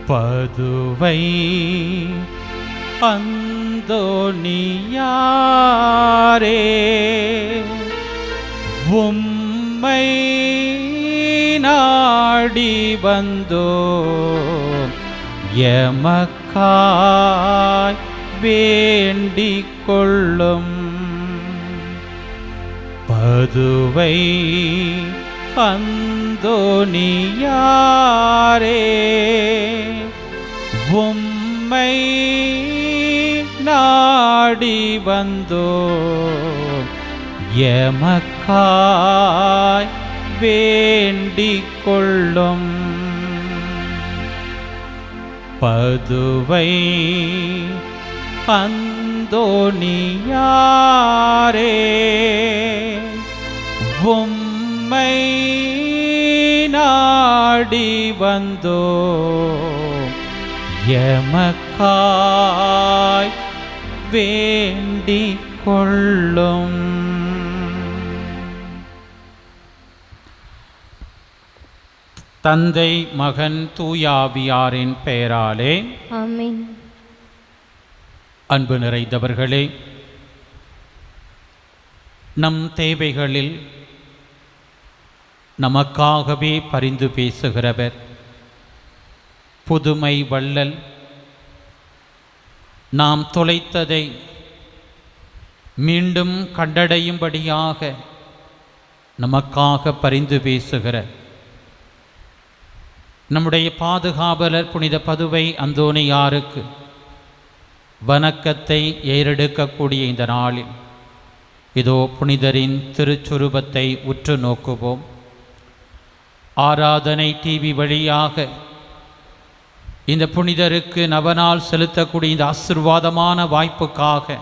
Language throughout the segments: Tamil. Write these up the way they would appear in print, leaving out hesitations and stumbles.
பதுவை அந்தோணியாரே உம்மை நாடி வந்தோ எமக்காய் வேண்டிக் கொள்ளும். பதுவை அந்தோணியாரே உம்மை நாடி வந்தோ எமக்காய் வேண்டிக் கொள்ளும். பதுவை அந்தோணியாரே உம்மை நாடி வந்தோ எமக்காய் வேண்டிக் கொள்ளும். தந்தை மகன் தூயாவியாரின் பெயராலே ஆமென். அன்பு நிறைந்தவர்களே, நம் தேவைகளில் நமக்காகவே பரிந்து பேசுகிறவர் புதுமை வள்ளல் நாம் தொலைத்ததை மீண்டும் கண்டடையும்படியாக நமக்காக பரிந்து பேசுகிற நம்முடைய பாதுகாவலர் புனித பதுவை அந்தோணியாருக்கு வணக்கத்தை ஏறெடுக்கக்கூடிய இந்த நாளில் இதோ புனிதரின் திருச்சுரூபத்தை உற்று நோக்குவோம். ஆராதனை டிவி வழியாக இந்த புனிதருக்கு நவநாள் செலுத்தக்கூடிய இந்த ஆசீர்வாதமான வாய்ப்புக்காக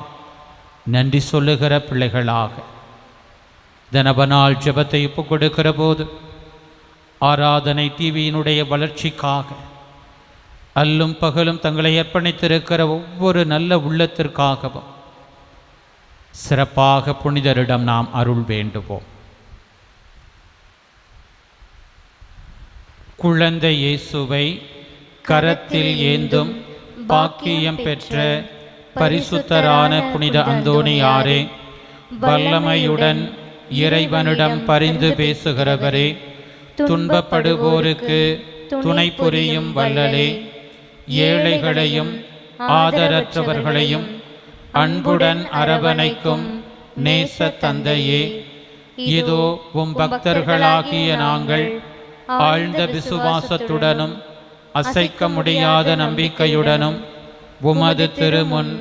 நன்றி சொல்லுகிற பிள்ளைகளாக இந்த நவநாள் ஜெபத்தை ஒப்புக் கொடுக்கிற போது ஆராதனை டிவியினுடைய வளர்ச்சிக்காக அல்லும் பகலும் தங்களை அர்ப்பணித்திருக்கிற ஒவ்வொரு நல்ல உள்ளத்திற்காகவும் சிறப்பாக புனிதரிடம் நாம் அருள் வேண்டுவோம். குழந்தை இயேசுவை கரத்தில் ஏந்தும் பாக்கியம் பெற்ற பரிசுத்தரான புனித அந்தோணியாரே, வல்லமையுடன் இறைவனிடம் பரிந்து பேசுகிறவரே, துன்பப்படுவோருக்கு துணை புரியும் வல்லலே, ஏழைகளையும் ஆதரற்றவர்களையும் அன்புடன் அரவணைக்கும் நேச தந்தையே, இதோ உம் பக்தர்களாகிய நாங்கள் ஆழ்ந்த விசுவாசத்துடனும் அசைக்க முடியாத நம்பிக்கையுடனும் உமது திருமுன்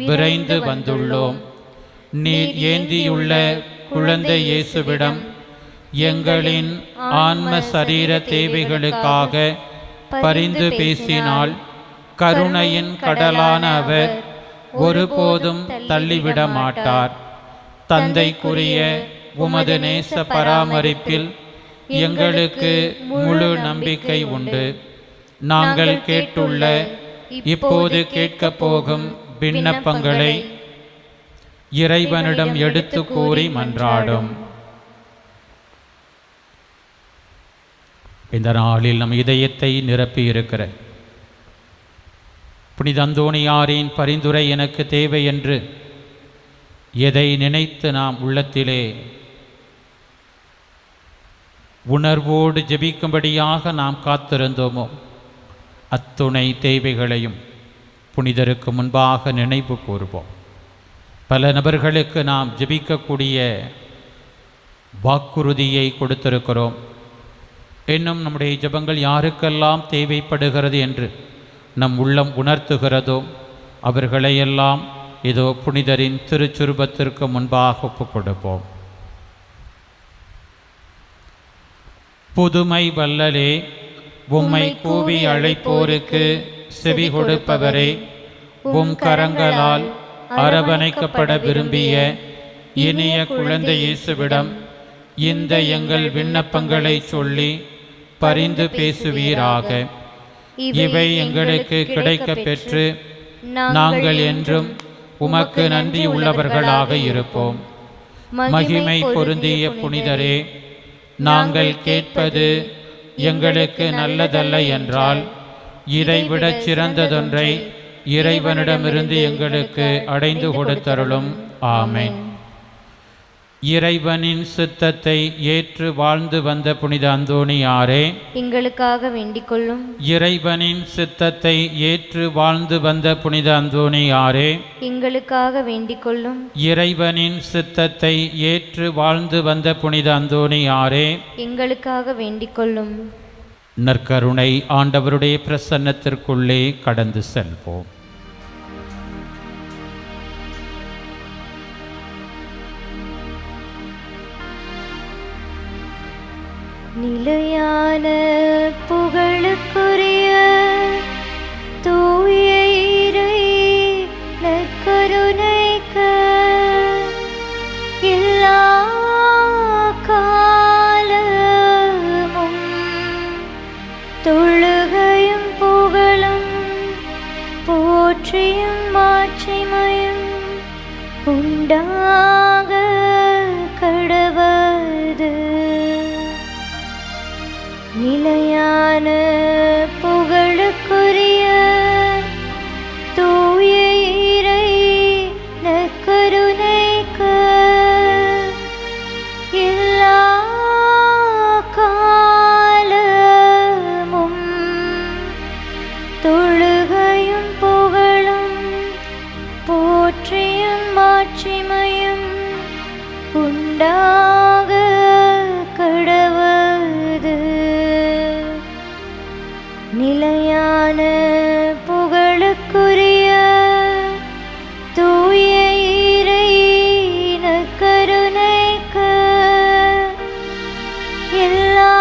விரைந்து வந்துள்ளோம். நீர் ஏந்தியுள்ள குழந்தை இயேசுவிடம் எங்களின் ஆன்ம சரீர தேவைகளுக்காக பரிந்து பேசினால் கருணையின் கடலான அவர் ஒருபோதும் தள்ளிவிட மாட்டார். தந்தைக்குரிய உமது நேச பராமரிப்பில் எங்களுக்கு முழு நம்பிக்கை உண்டு. நாங்கள் கேட்டுள்ள இப்போது கேட்கப் போகும் விண்ணப்பங்களை இறைவனிடம் எடுத்து கூறி மன்றாடும். இந்த நாளில் நம் இதயத்தை நிரப்பி இருக்கிற புனித அந்தோணியாரின் பரிந்துரை எனக்கு தேவை என்று எதை நினைத்து நாம் உள்ளத்திலே உணர்வோடு ஜெபிக்கும்படியாக நாம் காத்திருந்தோமோ அத்துணை தேவைகளையும் புனிதருக்கு முன்பாக நினைவு கூறுவோம். பல நபர்களுக்கு நாம் ஜெபிக்கக்கூடிய வாக்குறுதியை கொடுத்திருக்கிறோம். இன்னும் நம்முடைய ஜெபங்கள் யாருக்கெல்லாம் தேவைப்படுகிறது என்று நம் உள்ளம் உணர்த்துகிறதோ அவர்களையெல்லாம் இதோ புனிதரின் திருச்சுரூபத்திற்கு முன்பாக ஒப்புக் கொடுப்போம். புதுமை வல்லலே, உம்மை கூவி அழைப்போருக்கு செவி கொடுப்பவரே, உம் கரங்களால் அரவணைக்கப்பட விரும்பிய இனிய குழந்தை இயேசுவிடம் இந்த எங்கள் விண்ணப்பங்களை சொல்லி பரிந்து பேசுவீராக. இவை எங்களுக்கு கிடைக்க பெற்று நாங்கள் என்றும் உமக்கு நன்றி உள்ளவர்களாக இருப்போம். மகிமை பொருந்திய புனிதரே, நாங்கள் கேட்பது எங்களுக்கு நல்லதல்ல என்றால் இதைவிடச் சிறந்ததொன்றை இறைவனிடமிருந்து எங்களுக்கு அடைந்து கொடுத்தருளும். ஆமென். இறைவனின் சித்தத்தை ஏற்று வாழ்ந்து வந்த புனித அந்தோணியாரே, எங்களுக்காக வேண்டிக் கொள்ளும். இறைவனின் சித்தத்தை ஏற்று வாழ்ந்து வந்த புனித அந்தோணியாரே, எங்களுக்காக வேண்டிக் கொள்ளும். இறைவனின் சித்தத்தை ஏற்று வாழ்ந்து வந்த புனித அந்தோணியாரே, எங்களுக்காக வேண்டிக் கொள்ளும். நற்கருணை ஆண்டவருடைய பிரசன்னத்திற்குள்ளே கடந்து செல்வோம். நிலையான புகழுக்குரிய தூய இறை நற்கருணைக்கு எல்லா காலமும் தொழுகையும் புகழும் போற்றியும் மாட்சிமையும் உண்டாக கடவது. நிலையான புகழுக்குரிய தூய இறை நற்கருணைக்கு எல்லா காலமும் தொழுகையும் புகழும் போற்றியும் மாட்சிமையும் உண்டாக கடவது. நிலையான புகழுக்குரிய தூய இறை நற்கருணைக்கு எல்லா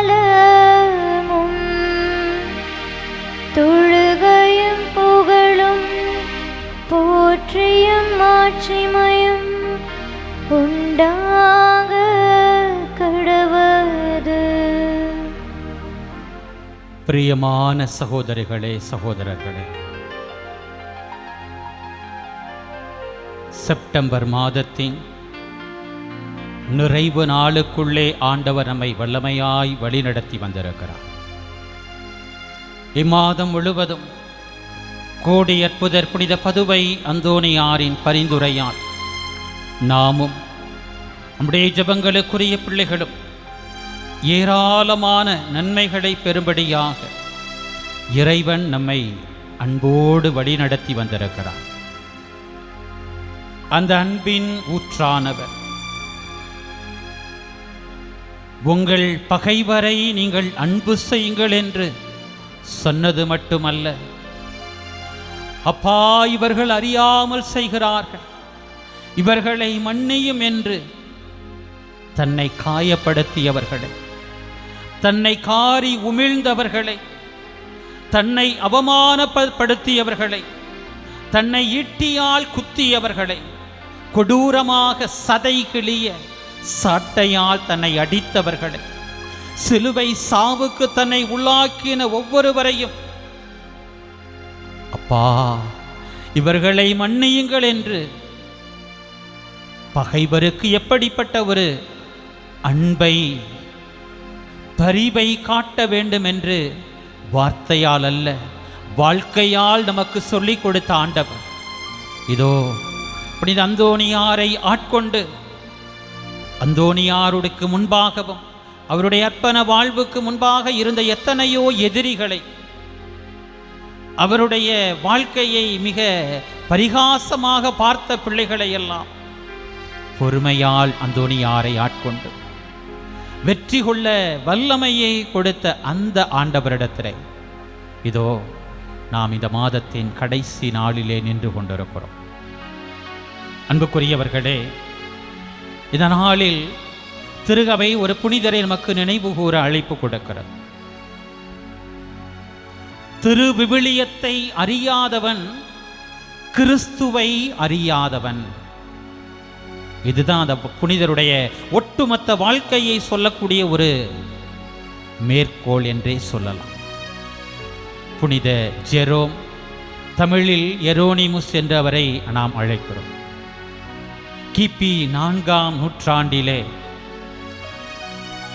காலமும் தொழுகையும் புகழும் போற்றியும் மாட்சிமையும் உண்டாக கடவது. பிரியமான சகோதரிகளே, சகோதரர்களே, செப்டம்பர் மாதத்தின் நிறைவு நாளுக்குள்ளே ஆண்டவர் நம்மை வல்லமையாய் வழிநடத்தி வந்திருக்கிறார். இம்மாதம் முழுவதும் கோடி அற்புதர் புனித பதுவை அந்தோணியாரின் பரிந்துரையால் நாமும் நம்முடைய ஜெபங்களுக்குரிய பிள்ளைகளும் ஏராளமான நன்மைகளை பெறும்படியாக இறைவன் நம்மை அன்போடு வழிநடத்தி வந்திருக்கிறார். அந்த அன்பின் ஊற்றானவர் உங்கள் பகைவரை நீங்கள் அன்பு செய்யுங்கள் என்று சொன்னது மட்டுமல்ல, அப்பா இவர்கள் அறியாமல் செய்கிறார்கள், இவர்களை மன்னியும் என்று தன்னை காயப்படுத்தியவர்களை, தன்னை காரி உமிழ்ந்தவர்களை, தன்னை அவமானப்படுத்தியவர்களை, தன்னை ஈட்டியால் குத்தியவர்களை, கொடூரமாக சதை கிழிய சாட்டையால் தன்னை அடித்தவர்களை, சிலுவை சாவுக்கு தன்னை உள்ளாக்கின ஒவ்வொருவரையும் அப்பா இவர்களை மன்னியுங்கள் என்று பகைவருக்கு எப்படிப்பட்ட ஒரு அன்பை பரிவை காட்ட வேண்டும் என்று வார்த்தையால் அல்ல வாழ்க்கையால் நமக்கு சொல்லிக் கொடுத்த ஆண்டவர் இதோ புனித அந்தோணியாரை ஆட்கொண்டு அந்தோணியாருக்கு முன்பாகவும் அவருடைய அர்ப்பண வாழ்வுக்கு முன்பாக இருந்த எத்தனையோ எதிரிகளை, அவருடைய வாழ்க்கையை மிக பரிகாசமாக பார்த்த பிள்ளைகளை எல்லாம் பொறுமையால் அந்தோணியாரை ஆட்கொண்டு வெற்றி கொள்ள வல்லமையை கொடுத்த அந்த ஆண்டவரிடத்திலே இதோ நாம் இந்த மாதத்தின் கடைசி நாளிலே நின்று கொண்டிருக்கிறோம். அன்புக்குரியவர்களே, இந்த நாளில் திருகவை ஒரு புனிதரை நமக்கு நினைவு கூற அழைப்பு கொடுக்கிறது. திரு விவிலியத்தை அறியாதவன் கிறிஸ்துவை அறியாதவன். இதுதான் அந்த புனிதருடைய ஒட்டுமொத்த வாழ்க்கையை சொல்லக்கூடிய ஒரு மேற்கோள் என்றே சொல்லலாம். புனித ஜெரோம், தமிழில் எரோனிமுஸ் என்று அவரை நாம் அழைக்கிறோம். கிபி 4ஆம் நூற்றாண்டிலே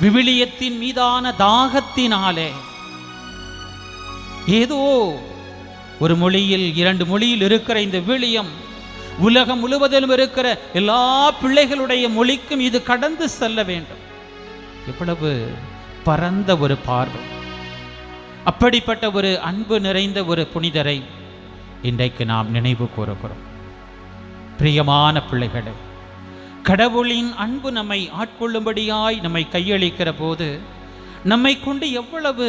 விவிலியத்தின் மீதான தாகத்தினாலே ஏதோ ஒரு மொழியில் 2 மொழியில் இருக்கிற இந்த விழியம் உலகம் முழுவதிலும் இருக்கிற எல்லா பிள்ளைகளுடைய மொழிக்கும் இது கடந்து செல்ல வேண்டும். எவ்வளவு பரந்த ஒரு பார்வை! அப்படிப்பட்ட ஒரு அன்பு நிறைந்த ஒரு புனிதரை இன்றைக்கு நாம் நினைவு கூறுகிறோம். பிரியமான பிள்ளைகளே, கடவுளின் அன்பு நம்மை ஆட்கொள்ளும்படியாய் நம்மை கையளிக்கிற போது நம்மை கொண்டு எவ்வளவு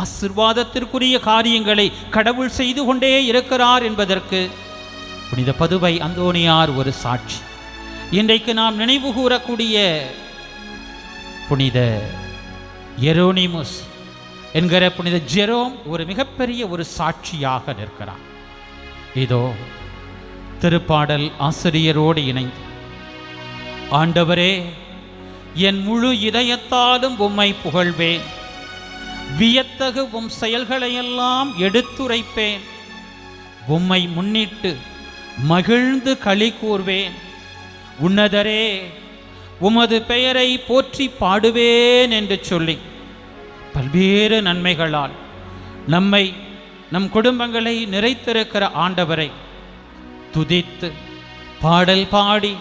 ஆசீர்வாதத்திற்குரிய காரியங்களை கடவுள் செய்து கொண்டே இருக்கிறார் என்பதற்கு புனித பதுவை அந்தோணியார் ஒரு சாட்சி. இன்றைக்கு நாம் நினைவு கூறக்கூடிய புனித எரோனிமுஸ் என்கிற புனித ஜெரோம் ஒரு மிகப்பெரிய ஒரு சாட்சியாக நிற்கிறார். இதோ திருப்பாடல் ஆசிரியரோடு இணைந்து, ஆண்டவரே, என் முழு இதயத்தாலும் உம்மை புகழ்வேன், வியத்தகு உம் செயல்களையெல்லாம் எடுத்துரைப்பேன், உம்மை முன்னிட்டு மகிழ்ந்து களி கூர்வேன், உன்னதரே, உமது பெயரை போற்றி பாடுவேன் என்று சொல்லி பல்வேறு நன்மைகளால் நம்மை நம் குடும்பங்களை நிறைத்திருக்கிற ஆண்டவரை துதித்து பாடல் பாடி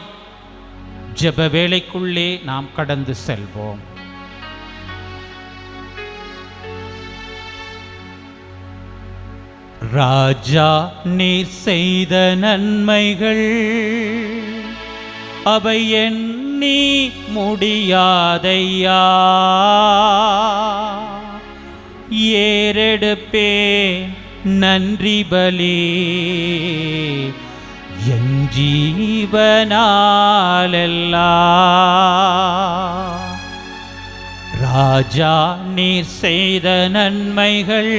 ஜெப வேளைக்குள்ளே நாம் கடந்து செல்வோம். ராஜா, நீர் செய்த நன்மைகள் அவை எண்ணி முடியாதையா, ஏறெடுப்பே நன்றி பலி என் ஜீவனாலெல்லாம். ராஜா, நீர் செய்த நன்மைகள்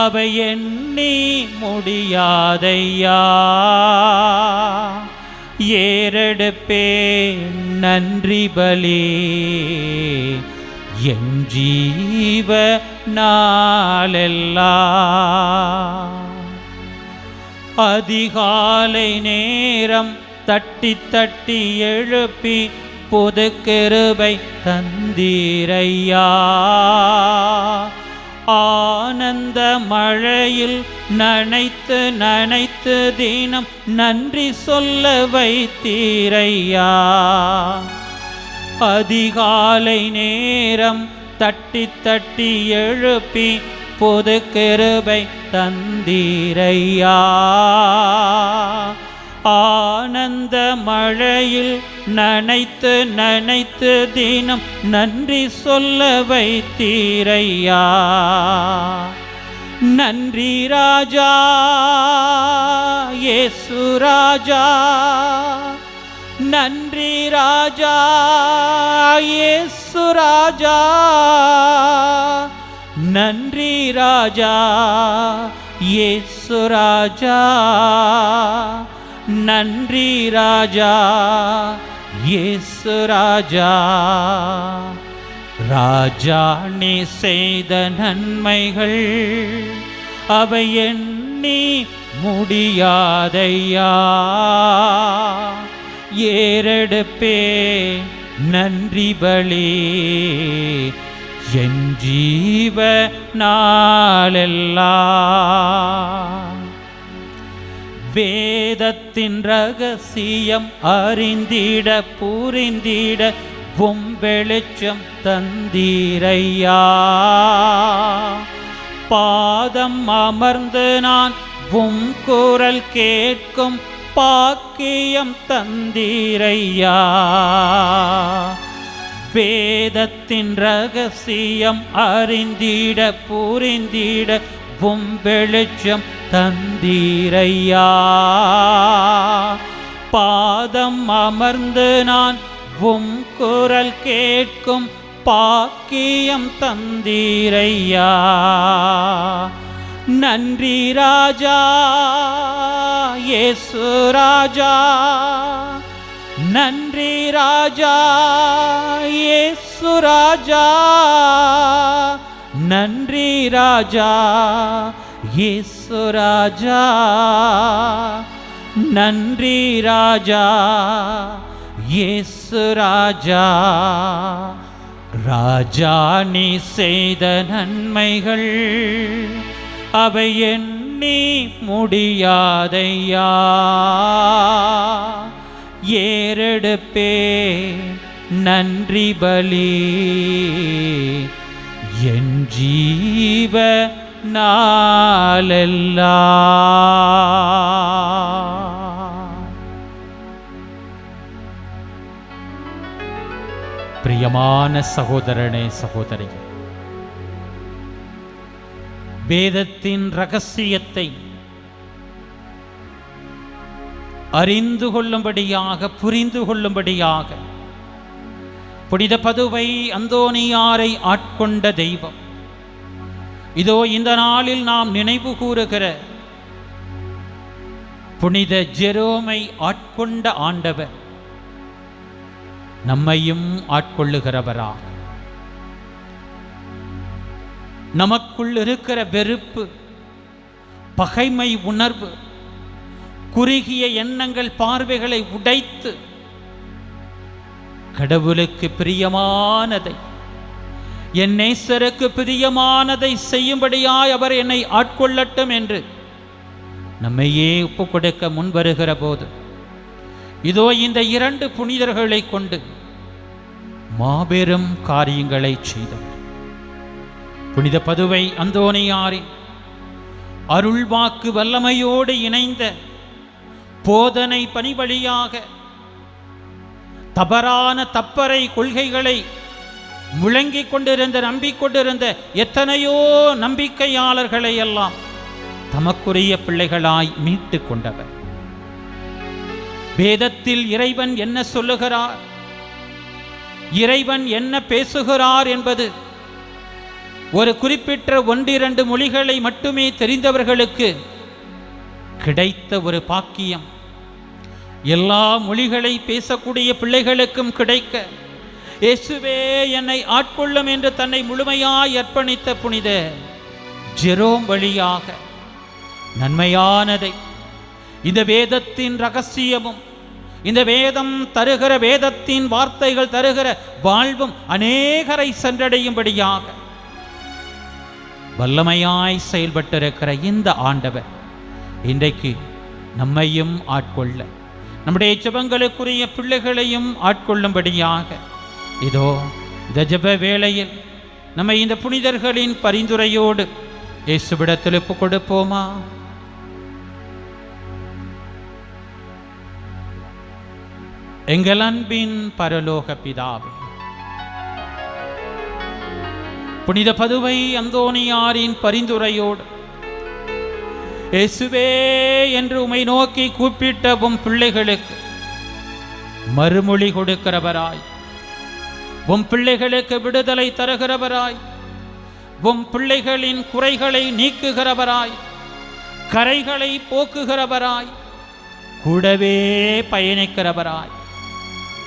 அவை எண்ணி முடியாதையா, ஏறெடுப்பே நன்றி பலி என் ஜீவனாலெல்லாம். அதிகாலை நேரம் தட்டி தட்டி எழுப்பி புது கிருபை தந்தீரையா, ஆனந்த மழையில் நனைத்து நனைத்து தினம் நன்றி சொல்ல வைத்தீரையா. அதிகாலை நேரம் தட்டி தட்டி எழுப்பி புது கிருபை தந்தீரையா, ஆனந்த மழையில் நனைத்து நனைத்து தினம் நன்றி சொல்ல வைத்தீரையா. நன்றி ராஜா, இயேசு ராஜா, நன்றி ராஜா, இயேசு ராஜா, நன்றி ராஜா, இயேசு ராஜா, நன்றி ராஜா, இயேசு ராஜா. ராஜா, நீ செய்த நன்மைகள் அவை எண்ணி முடியாதையா, ஏறெடுப்பே நன்றி பலி என் ஜீவனாலெல்லாம். வேதத்தின் ரகசியம் அறிந்திட புரிந்திட உம் வெளிச்சம் தந்தீரையா, பாதம் அமர்ந்து நான் உம் குரல் கேட்கும் பாக்கியம் தந்தீரையா. வேதத்தின் ரகசியம் அறிந்திட புரிந்திட உம் வெளிச்சம் தந்தீரையா, பாதம் அமர்ந்து நான் உம் குரல் கேட்கும் பாக்கியம் தந்தீரையா. நன்றி ராஜா, இயேசு ராஜா, நன்றி ராஜா, இயேசு ராஜா, நன்றி ராஜா, இயேசு ராஜா, நன்றி ராஜா, இயேசு ராஜா. ராஜா நீ செய்த நன்மைகள் அவை எண்ணி முடியாதையா, ஏறெடுப்பே நன்றி பலி என் ஜீவ நாளெல்லாம். பிரியமான சகோதரனே சகோதரியே, வேதத்தின் ரகசியத்தை அறிந்து கொள்ளும்படியாக, புரிந்து கொள்ளும்படியாக புனித பதுவை அந்தோனியாரை ஆட்கொண்ட தெய்வம் இதோ இந்த நாளில் நாம் நினைவு கூறுகிற புனித ஜெரோமை ஆட்கொண்ட ஆண்டவர் நம்மையும் ஆட்கொள்ளுகிறவராக. நமக்குள் இருக்கிற வெறுப்பு, பகைமை உணர்வு, குறுகிய எண்ணங்கள், பார்வைகளை உடைத்து கடவுளுக்கு பிரியமானதை, என் நேசருக்கு பிரியமானதை செய்யும்படியாய் அவர் என்னை ஆட்கொள்ளட்டும் என்று நம்மையே ஒப்பு கொடுக்க முன் வருகிற போது இதோ இந்த 2 புனிதர்களை கொண்டு மாபெரும் காரியங்களை செய்தவர். புனித பதுவை அந்தோனியாரின் அருள்வாக்கு வல்லமையோடு இணைந்த போதனை பணி வழியாக தவறான தப்பறை கொள்கைகளை முழங்கிக் கொண்டிருந்த, நம்பிக்கொண்டிருந்த எத்தனையோ நம்பிக்கையாளர்களை எல்லாம் தமக்குரிய பிள்ளைகளாய் மீட்டு கொண்டவர். வேதத்தில் இறைவன் என்ன சொல்லுகிறார், இறைவன் என்ன பேசுகிறார் என்பது ஒரு குறிப்பிட்ட 1-2 மொழிகளை மட்டுமே தெரிந்தவர்களுக்கு கிடைத்த ஒரு பாக்கியம் எல்லா மொழிகளை பேசக்கூடிய பிள்ளைகளுக்கும் கிடைக்க, இயேசுவே என்னை ஆட்கொள்ளும் என்று தன்னை முழுமையாய் அர்ப்பணித்த புனித ஜெரோம் வழியாக நன்மையானதை, இந்த வேதத்தின் ரகசியமும், இந்த வேதம் தருகிற, வேதத்தின் வார்த்தைகள் தருகிற வாழ்வும் அநேகரை சென்றடையும்படியாக வல்லமையாய் செயல்பட்டிருக்கிற இந்த ஆண்டவர் இன்றைக்கு நம்மையும் ஆட்கொள்ள, நம்முடைய ஜெபங்களுக்குரிய பிள்ளைகளையும் ஆட்கொள்ளும்படியாக இதோ இந்த ஜெப வேளையில் நம்மை இந்த புனிதர்களின் பரிந்துரையோடு இயேசுவிடத்தில் ஒப்புக் கொடுப்போமா? எங்கள் அன்பின் பரலோக பிதாவே, புனித பதுவை அந்தோனியாரின் பரிந்துரையோடு இயேசுவே என்று உம்மை நோக்கி கூப்பிட்ட உம் பிள்ளைகளுக்கு மறுமொழி கொடுக்கிறவராய், உம் பிள்ளைகளுக்கு விடுதலை தருகிறவராய், உம் பிள்ளைகளின் குறைகளை நீக்குகிறவராய், கரைகளை போக்குகிறவராய், கூடவே பயணிக்கிறவராய்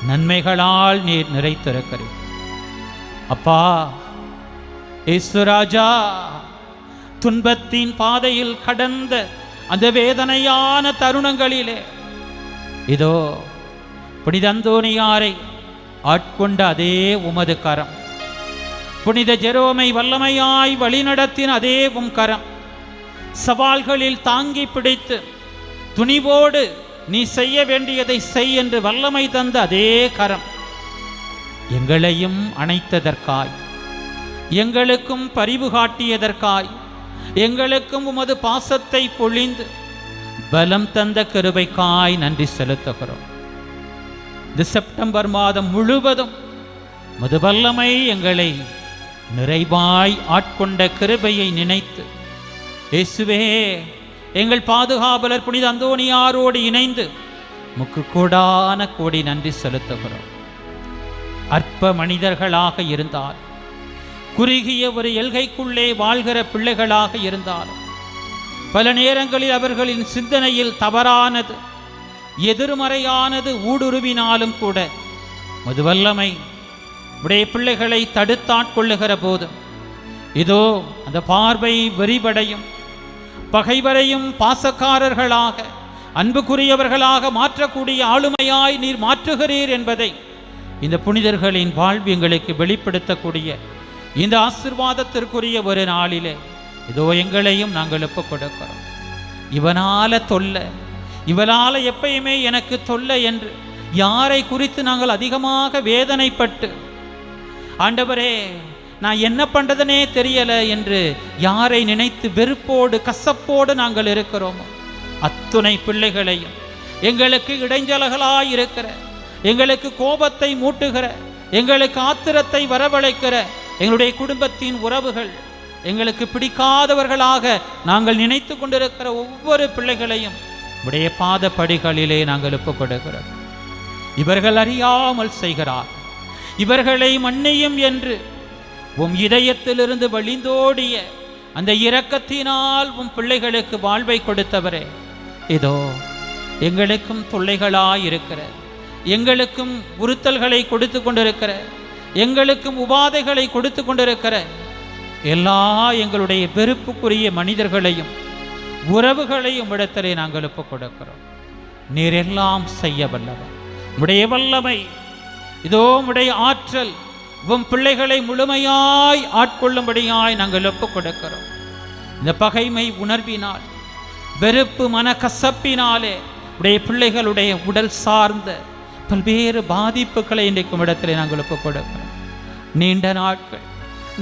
நன்மைகளால் நீர் நிறைத்திருக்கிறீர். அப்பா இயேசுராஜா, துன்பத்தின் பாதையில் கடந்த அந்த வேதனையான தருணங்களிலே இதோ புனித அந்தோனியாரை ஆட்கொண்ட அதே உமது கரம், புனித ஜெரோமை வல்லமையாய் வழிநடத்தின அதே உம் கரம், சவால்களில் தாங்கி பிடித்து துணிவோடு நீ செய்ய வேண்டியதை செய் என்று வல்லமை தந்த அதே கரம் எங்களையும் அணைத்ததற்காய், எங்களுக்கும் பரிவு காட்டியதற்காய், எங்களுக்கும் உமது பாசத்தை பொழிந்து பலம் தந்த கிருபைக்காய் நன்றி செலுத்துகிறோம். இந்த செப்டம்பர் மாதம் முழுவதும் உமது வல்லமை எங்களை நிறைவாய் ஆட்கொண்ட கிருபையை நினைத்து, இயேசுவே எங்கள் பாதுகாவலர் புனித அந்தோனியாரோடு இணைந்து முக்கு கோடான கோடி நன்றி செலுத்துகிறோம். அற்ப மனிதர்களாக இருந்தால், குறுகிய ஒரு எல்கைக்குள்ளே வாழ்கிற பிள்ளைகளாக இருந்தாலும், பல நேரங்களில் அவர்களின் சிந்தனையில் தவறானது, எதிர்மறையானது ஊடுருவினாலும் கூட மது வல்லமை உடைய பிள்ளைகளை தடுத்தாட்கொள்ளுகிற போதும் இதோ அந்த பார்வை வெறிபடையும், பகைவரையும் பாசக்காரர்களாக, அன்புக்குரியவர்களாக மாற்றக்கூடிய ஆளுமையாய் நீர் மாற்றுகிறீர் என்பதை இந்த புனிதர்களின் வாழ்வு எங்களுக்கு வெளிப்படுத்தக்கூடிய இந்த ஆசீர்வாதத்திற்குரிய ஒரு நாளிலே இதோ எங்களையும் நாங்கள் ஒப்புக் கொடுக்கிறோம். இவனால தொல்லை, இவனால எப்பயுமே எனக்கு தொல்லை என்று யாரை குறித்து நாங்கள் அதிகமாக வேதனைப்பட்டு, ஆண்டவரே நான் என்ன பண்றதுனே தெரியல என்று யாரை நினைத்து வெறுப்போடு கசப்போடு நாங்கள் இருக்கிறோமோ அத்துணை பிள்ளைகளையும், எங்களுக்கு இடைஞ்சல்களாய் இருக்கிற, எங்களுக்கு கோபத்தை மூட்டுகிற, எங்களுக்கு ஆத்திரத்தை வரவழைக்கிற எங்களுடைய குடும்பத்தின் உறவுகள், எங்களுக்கு பிடிக்காதவர்களாக நாங்கள் நினைத்து கொண்டிருக்கிற ஒவ்வொரு பிள்ளைகளையும் உடைய பாதப்படிகளிலே நாங்கள் ஒப்புக் கொடுக்கிறோம். இவர்கள் அறியாமல் செய்கிறார், இவர்களை மன்னியும் என்று உம் இதயத்திலிருந்து வழிந்தோடிய அந்த இரக்கத்தினால் உம் பிள்ளைகளுக்கு வாழ்வை கொடுத்தவரே, இதோ எங்களுக்கும் தொல்லைகளாயிருக்கிற, எங்களுக்கும் உறுத்தல்களை கொடுத்து கொண்டிருக்கிற, எங்களுக்கும் உபாதைகளை கொடுத்து கொண்டிருக்கிற எல்லா எங்களுடைய வெறுப்புக்குரிய மனிதர்களையும் உறவுகளையும் இடத்திலே நாங்கள் ஒப்புக் கொடுக்கிறோம். நீர் எல்லாம் செய்ய வல்லவர், உடைய வல்லமை இதோ உடைய ஆற்றல் உம் பிள்ளைகளை முழுமையாய் ஆட்கொள்ளும்படியாய் நாங்கள் ஒப்புக் கொடுக்கிறோம். இந்த பகைமை உணர்வினால், வெறுப்பு மனக்கசப்பினாலே உடைய பிள்ளைகளுடைய உடல் சார்ந்த பல்வேறு பாதிப்புகளை இன்றைக்கும் இடத்திலே நாங்கள் ஒப்புக் கொடுக்கிறோம். நீண்ட நாட்கள்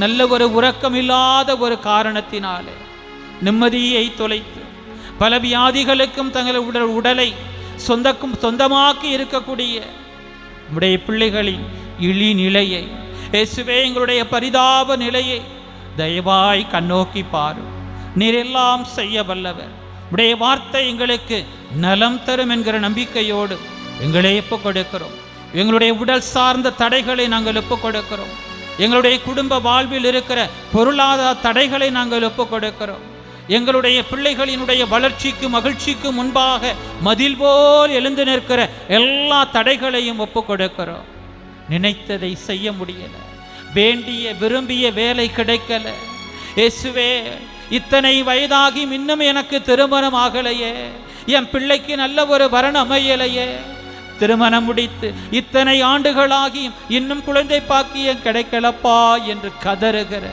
நல்ல ஒரு உறக்கம் இல்லாத ஒரு காரணத்தினாலே நிம்மதியை தொலைத்து பல வியாதிகளுக்கும் தங்கள் உடலை சொந்தமாக்கி இருக்கக்கூடிய உடைய பிள்ளைகளின் இழி நிலையை, இயேசுவே எங்களுடைய பரிதாப நிலையை தயவாய் கண்ணோக்கி பாரு. நீர் எல்லாம் செய்ய வல்லவர், உடைய வார்த்தை எங்களுக்கு நலம் தரும் என்கிற நம்பிக்கையோடு எங்களை ஒப்புக் கொடுக்கிறோம். எங்களுடைய உடல் சார்ந்த தடைகளை நாங்கள் ஒப்புக் கொடுக்கிறோம். எங்களுடைய குடும்ப வாழ்வில் இருக்கிற பொருளாதார தடைகளை நாங்கள் ஒப்புக் கொடுக்கிறோம். எங்களுடைய பிள்ளைகளினுடைய வளர்ச்சிக்கு மகிழ்ச்சிக்கு முன்பாக மதில் போல் எழுந்து நிற்கிற எல்லா தடைகளையும் ஒப்புக் கொடுக்கிறோம். நினைத்ததை செய்ய முடியல, வேண்டிய விரும்பிய வேலை கிடைக்கல, இயேசுவே இத்தனை வயதாகி இன்னும் எனக்கு திருமணம் ஆகலையே, என் பிள்ளைக்கு நல்ல ஒரு வரன் அமையலையே, திருமணம் முடித்து இத்தனை ஆண்டுகளாகி இன்னும் குழந்தை பாக்கியம் கிடைக்கலப்பா என்று கதறுகிற,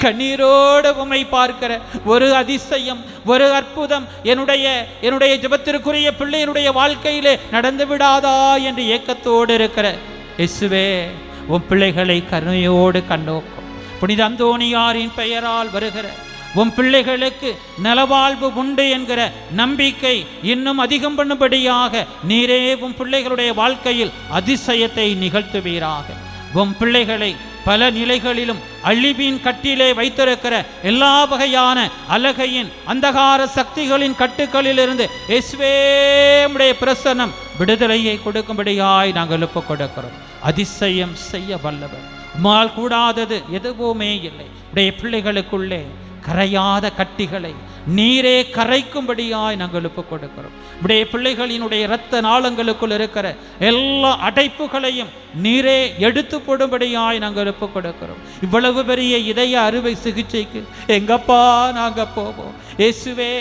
கண்ணீரோடு உம்மை பார்க்கிற ஒரு அதிசயம், ஒரு அற்புதம் என்னுடைய ஜெபத்திற்குரிய பிள்ளையினுடைய வாழ்க்கையிலே நடந்து விடாதா என்று ஏக்கத்தோடு இருக்கிற இயேசுவே, உன் பிள்ளைகளை கருணையோடு கண்ணோக்கும். புனித அந்தோணியாரின் பெயரால் வருகிற உன் பிள்ளைகளுக்கு நலவாழ்வு உண்டு என்கிற நம்பிக்கை இன்னும் அதிகம் பண்ணும்படியாக நீரே உன் பிள்ளைகளுடைய வாழ்க்கையில் அதிசயத்தை நிகழ்த்துவீராக. உன் பிள்ளைகளை பல நிலைகளிலும் அழிவின் கட்டிலே வைத்திருக்கிற எல்லா வகையான அலகையின் அந்தகார சக்திகளின் கட்டுக்களிலிருந்து இயேசுவே உம்முடைய பிரசன்னம் விடுதலையை கொடுக்கும்படியாய் நாங்கள் ஒப்புக் கொடுக்கிறோம். அதிசயம் செய்ய வல்லவர், உம்மால் கூடாதது எதுவுமே இல்லை. உடைய பிள்ளைகளுக்குள்ளே கரையாத கட்டிகளை நீரே கரைக்கும்படியாய் நாங்கள் ஒப்புக் கொடுக்கிறோம். உடைய பிள்ளைகளினுடைய இரத்த நாளங்களுக்குள் இருக்கிற எல்லா அடைப்புகளையும் நீரே எடுத்து போடும்படியாய் நாங்கள் ஒப்புக் கொடுக்கிறோம். இவ்வளவு பெரிய இதய அறுவை சிகிச்சைக்கு எங்கப்பா நாங்கள் போவோம்? இயேசுவே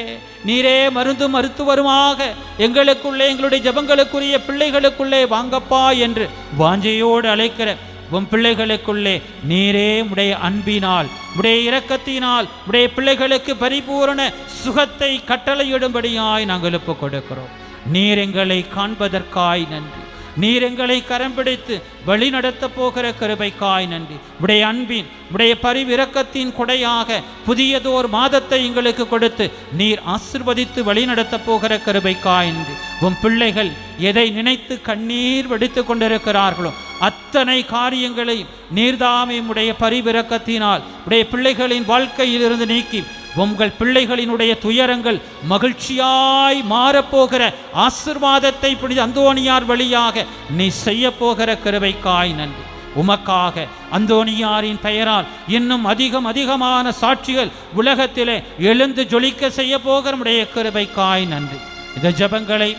நீரே மருத்துவருமாக எங்களுக்குள்ளே, எங்களுடைய ஜெபங்களுக்குரிய பிள்ளைகளுக்குள்ளே வாங்கப்பா என்று வாஞ்சையோடு அழைக்கிற உம் பிள்ளைகளுக்குள்ளே நீரே உடைய அன்பினால், உடைய இரக்கத்தினால் உடைய பிள்ளைகளுக்கு பரிபூரண சுகத்தை கட்டளையிடும்படியாய் நாங்கள் ஒப்புக் கொடுக்கிறோம். நீர் எங்களை காண்பதற்காய் நன்றி. நீர் எங்களை கரம் பிடித்து வழி நடத்த போகிற கிருபைக்காய் நன்றி. உடைய அன்பின், உடைய பரிவிரக்கத்தின் கொடையாக புதியதோர் மாதத்தை எங்களுக்கு கொடுத்து நீர் ஆசிர்வதித்து வழி நடத்த போகிற கிருபைக்காய் நன்றி. உம் பிள்ளைகள் எதை நினைத்து கண்ணீர் வடித்து கொண்டிருக்கிறார்களோ அத்தனை காரியங்களையும் நீர்தாமே உடைய பரிவிரக்கத்தினால் உடைய பிள்ளைகளின் வாழ்க்கையிலிருந்து நீக்கி உங்கள் பிள்ளைகளினுடைய துயரங்கள் மகிழ்ச்சியாய் மாறப்போகிற ஆசீர்வாதத்தை புனித அந்தோணியார் வழியாக நீ செய்ய போகிற கிருபைக்காய் நன்றி. உமக்காக அந்தோணியாரின் பெயரால் இன்னும் அதிகமான சாட்சிகள் உலகத்திலே எழுந்து ஜொலிக்க செய்ய போகிற உடைய கிருபைக்காய் நன்றி. இந்த ஜெபங்களை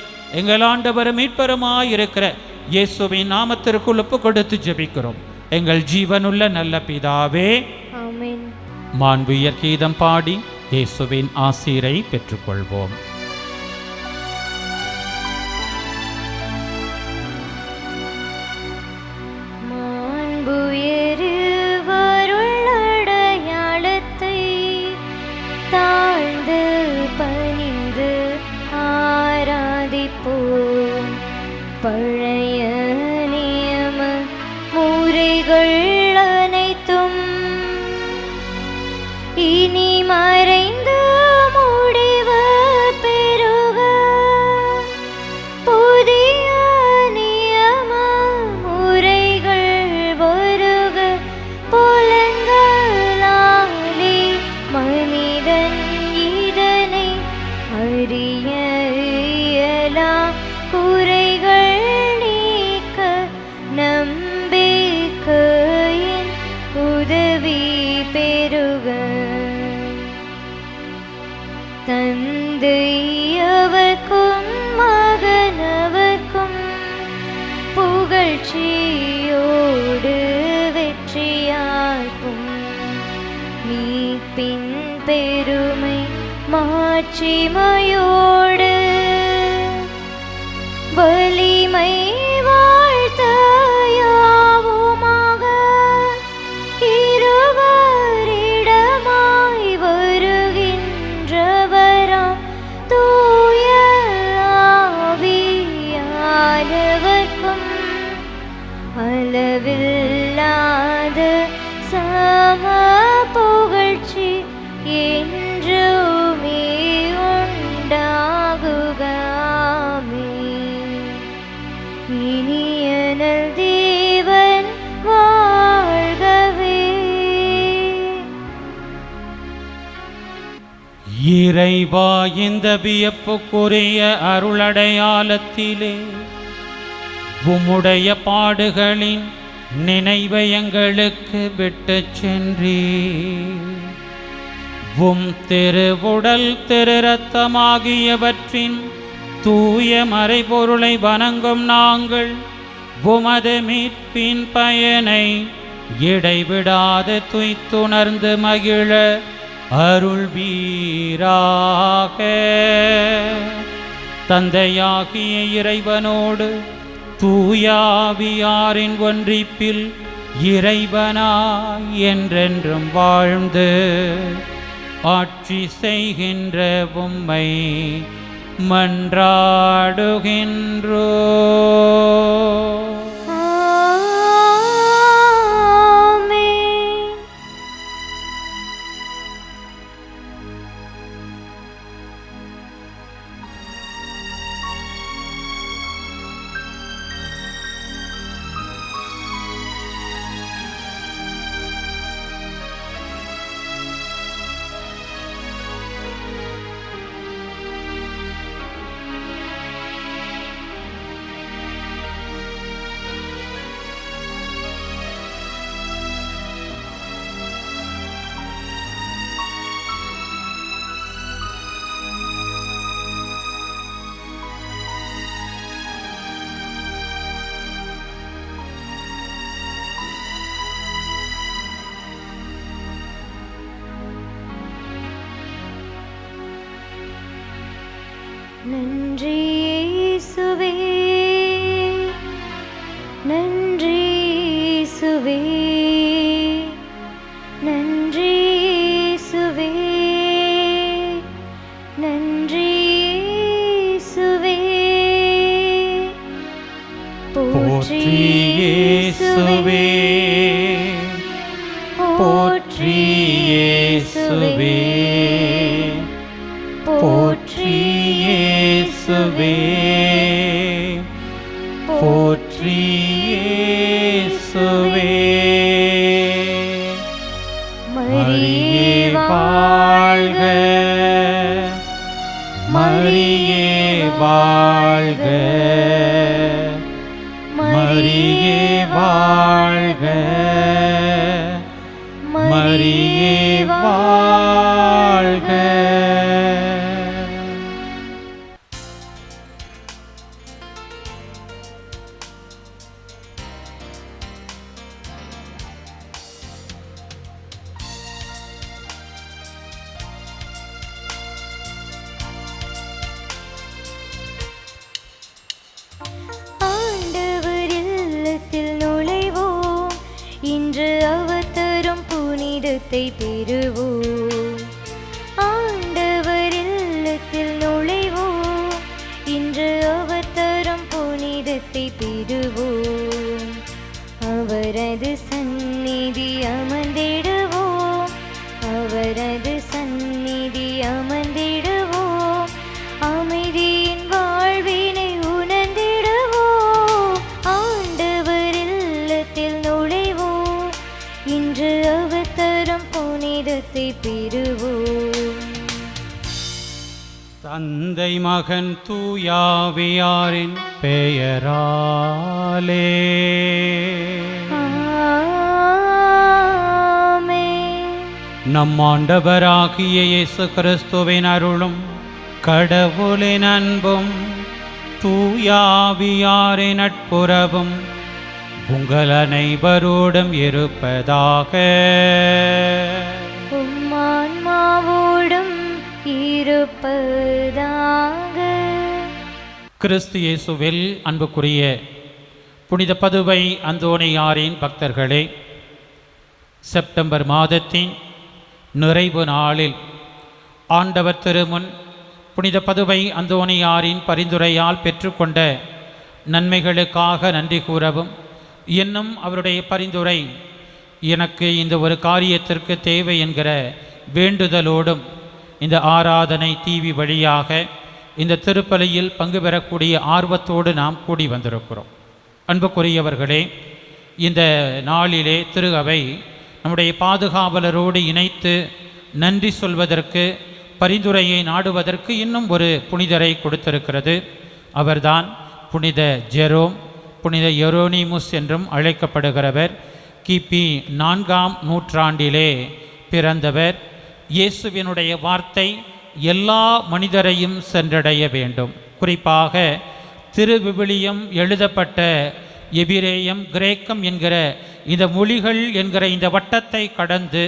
எங்கள் ஆண்டவர் மீட்பருமாய் இருக்கிற இயேசுவின் நாமத்திற்குள் ஒப்புக் கொடுத்து ஜெபிக்கிறோம். எங்கள் ஜீவனுள்ள நல்ல பிதாவே, ஆமென். மாண்புயர் கீதம் பாடி இயேசுவின் ஆசீரை பெற்றுக்கொள்வோம். அன்புயருவருளடையாளத்தை தாழ்ந்து பணிந்து ஆராதிப்போம். பழைய நியம முறைகள் அனைத்தும் இனி மறைந்து முடிவு பெறுக. புதிய நியம முறைகள் வருக. புலன்களாலே மனிதன் இதனை அறிய இயலாம். குறைகள் நீக்க நம்பிக்கையின் உதவி பெறுக. தந்தையவர்க்கும் மகனவர்க்கும் புகழ்ச்சியோடு வெற்றியாக்கும். மீட்பின் பெருமை மாட்சிமையோடு வலிமை வாழ்த்த யாவுமாக. இருவரிடமாய் வருகின்றவராம் தூய ஆவியானவர்க்கும் அளவில்லாத சம புகழ்ச்சி என்றுமே உண்டாகுக. ஆமென். இனியனல் தேவன் வாழ்கவே. இறைவா, இந்த வியப்புக்குரிய அருளடையாளத்திலே உம்முடைய பாடுகளின் நினைவை எங்களுக்கு விட்டுச் சென்றீர். உம் திருவுடல் திரு இரத்தமாகியவற்றின் தூய மறைபொருளை வணங்கும் நாங்கள் உமது மீட்பின் பயனை இடைவிடாது துய்த்துணர்ந்து மகிழ அருள்வீராக. தந்தையாகிய இறைவனோடு தூயாவியாரின் ஒன்றிப்பில் இறைவனாய் என்றென்றும் வாழ்ந்து ஆட்சி செய்கின்ற உம்மை மன்றாடுகின்றோ. நன்றி இயேசுவே, நன்றி இயேசுவே, நன்றி இயேசுவே, நன்றி இயேசுவே. போற்றி இயேசுவே, போற்றி இயேசுவே, போற்றி இயேசுவே, போற்றி இயேசுவே. மரியே வாழ்க, மரியே வாழ்க, மரியே வாழ்க, மரியே வாழ்க. ஆண்டவர் இல்லத்தில் நுழைவோம், புனிதத்தை பெறுவோம். ஆண்டவர் இல்லத்தில் நுழைவோம், இன்று அவர் தரும் புனிதத்தை பெறுவோம். அவரது சந்நிதி அமர்ந்திடுவோம், அவரது சந்நிதி அமர்ந்திடுவோம். அமைதியின் வாழ்வினை உணர்ந்திடுவோம். ஆண்டவர் இல்லத்தில் நுழைவோம், இன்று அவர் தரும் புனிதத்தை பெறுவோம். தந்தை மகன் தூயாவியாரின் பெயராலே நம் ஆண்டவராகிய இயேசு கிறிஸ்துவின் அருளும் கடவுளின் அன்பும் தூயாவியாரின் நட்புறவும் உங்கள் அனைவரோடும் இருப்பதாக. உம்மான்மாவோடும் இருப்பதாக. கிறிஸ்து இயேசுவில் அன்புக்குரிய புனித பதுவை அந்தோணியாரின் பக்தர்களே, செப்டம்பர் மாதத்தின் நிறைவு நாளில் ஆண்டவர் திருமுன் புனித பதுவை அந்தோணியாரின் பரிந்துரையால் பெற்றுக்கொண்ட நன்மைகளுக்காக நன்றி கூறவும், இன்னும் அவருடைய பரிந்துரை எனக்கு இந்த ஒரு காரியத்திற்கு தேவை என்கிற வேண்டுதலோடும் இந்த ஆராதனை டிவி வழியாக இந்த திருப்பலியில் பங்கு பெறக்கூடிய ஆர்வத்தோடு நாம் கூடி வந்திருக்கிறோம். அன்புக்குரியவர்களே, இந்த நாளிலே திரு அவை நம்முடைய பாதுகாவலரோடு இணைத்து நன்றி சொல்வதற்கு, பரிந்துரையை நாடுவதற்கு இன்னும் ஒரு புனிதரை கொடுத்திருக்கிறது. அவர்தான் புனித ஜெரோம், புனித எரோனிமுஸ் என்றும் அழைக்கப்படுகிறவர். கிபி 4ஆம் நூற்றாண்டிலே பிறந்தவர். இயேசுவினுடைய வார்த்தை எல்லா மனிதரையும் சென்றடைய வேண்டும். குறிப்பாக திருவிவிலியம் எழுதப்பட்ட எபிரேயம், கிரேக்கம் என்கிற இந்த மொழிகள் என்கிற இந்த வட்டத்தை கடந்து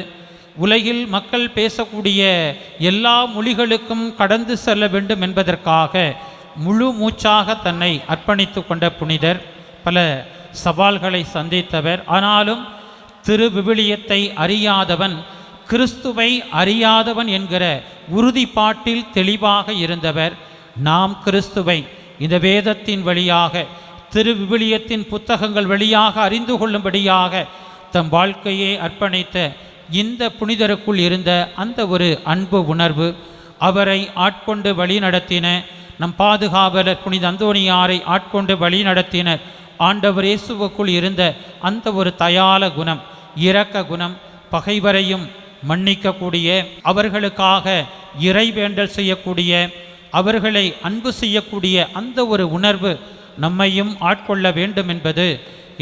உலகில் மக்கள் பேசக்கூடிய எல்லா மொழிகளுக்கும் கடந்து செல்ல வேண்டும் என்பதற்காக முழு மூச்சாக தன்னை அர்ப்பணித்து கொண்ட புனிதர். பல சவால்களை சந்தித்தவர். ஆனாலும் திருவிவிலியத்தை அறியாதவன் கிறிஸ்துவை அறியாதவன் என்கிற உறுதிப்பாட்டில் தெளிவாக இருந்தவர். நாம் கிறிஸ்துவை இந்த வேதத்தின் வழியாக, திருவிவிலியத்தின் புத்தகங்கள் வழியாக அறிந்து கொள்ளும்படியாக தம் வாழ்க்கையை அர்ப்பணித்த இந்த புனிதருக்குள் இருந்த அந்த ஒரு அன்பு உணர்வு அவரை ஆட்கொண்டு வழி நடத்தின. நம் பாதுகாவலர் புனித அந்தோணியாரை ஆட்கொண்டு வழி நடத்தினர். ஆண்டவர் இயேசுவுக்குள் இருந்த அந்த ஒரு தயால குணம், இரக்க குணம், பகைவரையும் மன்னிக்கக்கூடிய, அவர்களுக்காக இறைவேண்டல் செய்யக்கூடிய, அவர்களை அன்பு செய்யக்கூடிய அந்த ஒரு உணர்வு நம்மையும் ஆட்கொள்ள வேண்டும் என்பது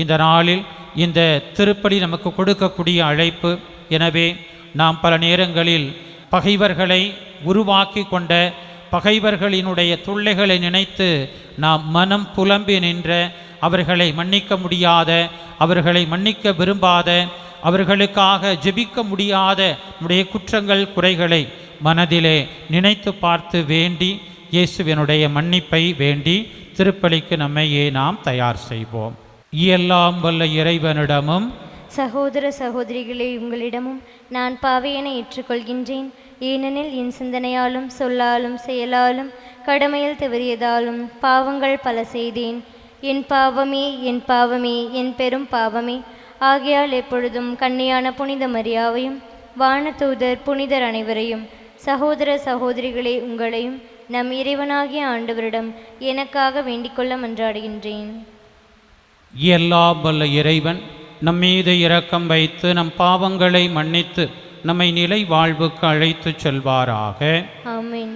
இந்த நாளில் இந்த திருப்பலி நமக்கு கொடுக்கக்கூடிய அழைப்பு. எனவே நாம் பல நேரங்களில் பகைவர்களை உருவாக்கி கொண்ட, பகைவர்களினுடைய தொல்லைகளை நினைத்து நாம் மனம் புலம்பி நின்ற, அவர்களை மன்னிக்க முடியாத, அவர்களை மன்னிக்க விரும்பாத, அவர்களுக்காக ஜெபிக்க முடியாத நம்முடைய குற்றங்கள் குறைகளை மனதிலே நினைத்து பார்த்து வேண்டி, இயேசுவினுடைய மன்னிப்பை வேண்டி திருப்பலிக்கு நம்மையே நாம் தயார் செய்வோம். எல்லாம் வல்ல இறைவனிடமும் சகோதர சகோதரிகளே, உங்களிடமும் நான் பாவியனை ஏற்றுக்கொள்கின்றேன். ஏனெனில் என் சிந்தனையாலும் சொல்லாலும் செயலாலும் கடமையில் தவறியதாலும் பாவங்கள் பல செய்தேன். என் பாவமே, என் பாவமே, என் பெரும் பாவமே. ஆகையால் எப்பொழுதும் கன்னியான புனித மரியாவையும் வானதூதர் புனிதர் அனைவரையும், சகோதர சகோதரிகளே உங்களையும் நம் இறைவனாகிய ஆண்டவரிடம் எனக்காக வேண்டிக்கொள்ள மன்றாடுகின்றேன். எல்லாம் வல்ல இறைவன் நம்மீது இரக்கம் வைத்து நம் பாவங்களை மன்னித்து நம்மை நிலை வாழ்வுக்கு அழைத்து செல்வாராக. ஆமென்.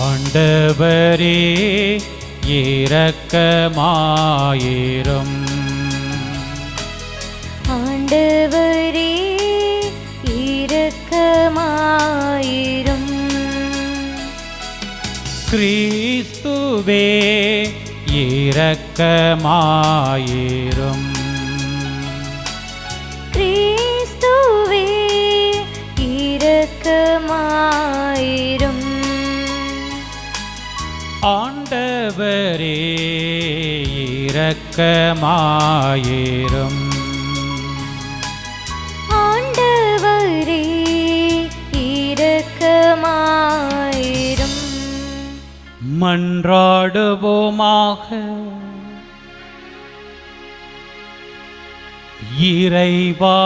ஆண்டவரே இரக்கமாயிரும். ஆண்டவரே இரக்கமாயிரும். கிறிஸ்துவே இரக்கமாயிரும். கிறிஸ்துவே இரக்கமாயிரும். ஆண்டவரே இரக்கமாயிரும். ஆண்டவரே இரக்கமாயிரும். மன்றாடுவோமாக. இறைவா,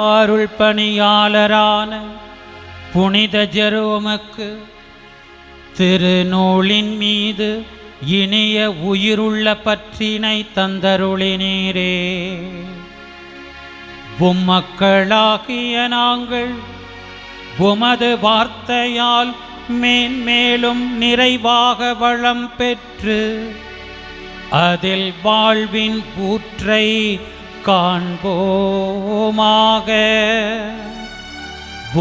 அருள் பணியாளரான புனித ஜெரோமுக்கு திருநூலின் மீது இனிய உயிருள்ள பற்றினை தந்தருளினீரே. உம்மக்களாகிய நாங்கள் உமது வார்த்தையால் மேன்மேலும் நிறைவாக வளம் பெற்று அதில் வாழ்வின் ஊற்றை காண்போமாக.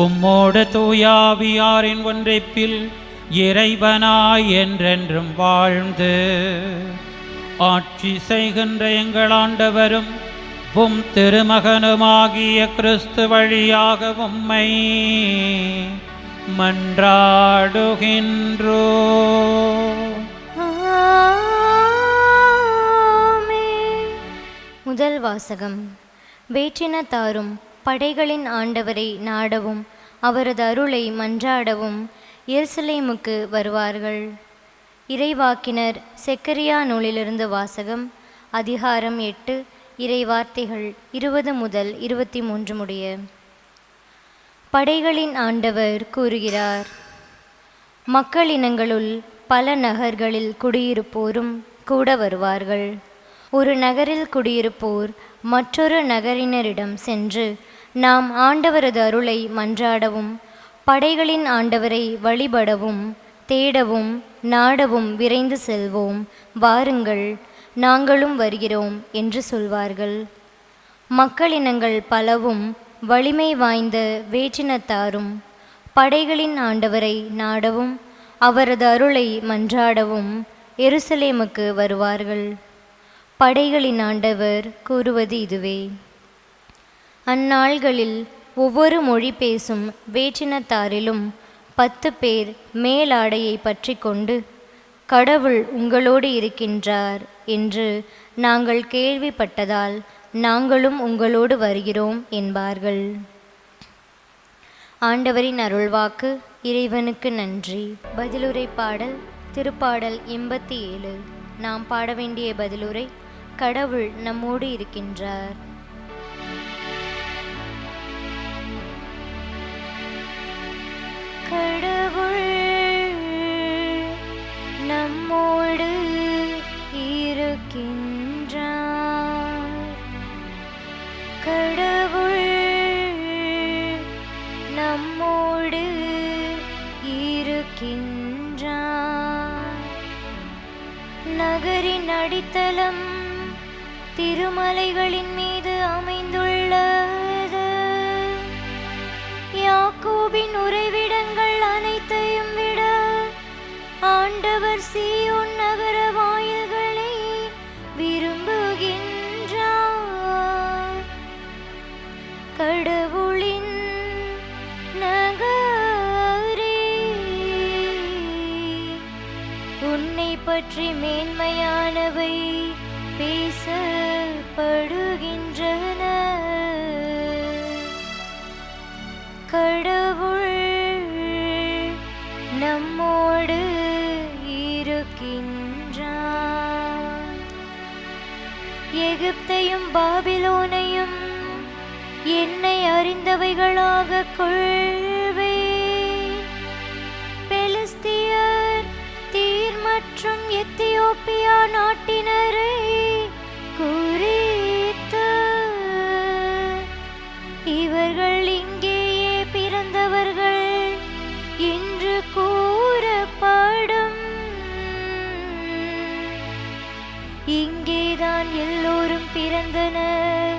உம்மோடு தூயாவியாரின் ஒன்றைப்பில் இறைவனாய் என்றென்றும் வாழ்ந்து ஆட்சி செய்கின்ற எங்கள் ஆண்டவரும் உம் திருமகனுமாகிய கிறிஸ்து வழியாக உம்மை மன்றாடுகின்றோ. முதல் வாசகம். வேற்றினத்தாரும் படைகளின் ஆண்டவரை நாடவும் அவரது அருளை மன்றாடவும் எருசலேமுக்கு வருவார்கள். இறைவாக்கினர் செக்கரியா நூலிலிருந்து வாசகம். அதிகாரம் 8, இறைவார்த்தைகள் 20 முதல் 23 முடிய. படைகளின் ஆண்டவர் கூறுகிறார்: மக்களினங்களுள் பல நகர்களில் குடியிருப்போரும் கூட வருவார்கள். ஒரு நகரில் குடியிருப்போர் மற்றொரு நகரினரிடம் சென்று, நாம் ஆண்டவரது அருளை மன்றாடவும் படைகளின் ஆண்டவரை வழிபடவும் தேடவும் நாடவும் விரைந்து செல்வோம், வாருங்கள், நாங்களும் வருகிறோம் என்று சொல்வார்கள். மக்களினங்கள் பலவும் வலிமை வாய்ந்த வேற்றினத்தாரும் படைகளின் ஆண்டவரை நாடவும் அவரது அருளை மன்றாடவும் எருசலேமுக்கு வருவார்கள். படைகளின் ஆண்டவர் கூறுவது இதுவே: அந்நாள்களில் ஒவ்வொரு மொழி பேசும் வேற்றினத்தாரிலும் 10 பேர் மேலாடையை பற்றி கொண்டு, கடவுள் உங்களோடு இருக்கின்றார் என்று நாங்கள் கேள்விப்பட்டதால் நாங்களும் உங்களோடு வருகிறோம் என்பார்கள். ஆண்டவரின் அருள்வாக்கு. இறைவனுக்கு நன்றி. பதிலுரை பாடல். திருப்பாடல் 87. நாம் பாட வேண்டிய பதிலுரை: கடவுள் நம்மோடு இருக்கின்றார். கடவுள் நம்மோடு இருக்கின்றார். கடவுள் நம்மோடு இருக்கின்றார். நகரின் அடித்தளம் திருமலைகளின் மீது அமைந்துள்ளது. யாக்கோபின் உறைவிடங்கள் அனைத்தையும் விட ஆண்டவர் சீயோன் நகர வாயில்களை விரும்புகின்றார். கடவுளின் நகரே, உன்னை பற்றி மேன்மையானவை பேசப்படுகின்றன. கடவுள் நம்மோடு இருக்கின்றார். எகிப்தையும் பாபிலோனையும் என்னை அறிந்தவைகளாக கொள்வேன். பெலிஸ்தியர், தீர் மற்றும் எத்தியோப்பியா நாட்டினரை குறித்து, இவர்கள் இங்கேயே பிறந்தவர்கள் என்று கூறப்படும். இங்கேதான் எல்லோரும் பிறந்தனர்.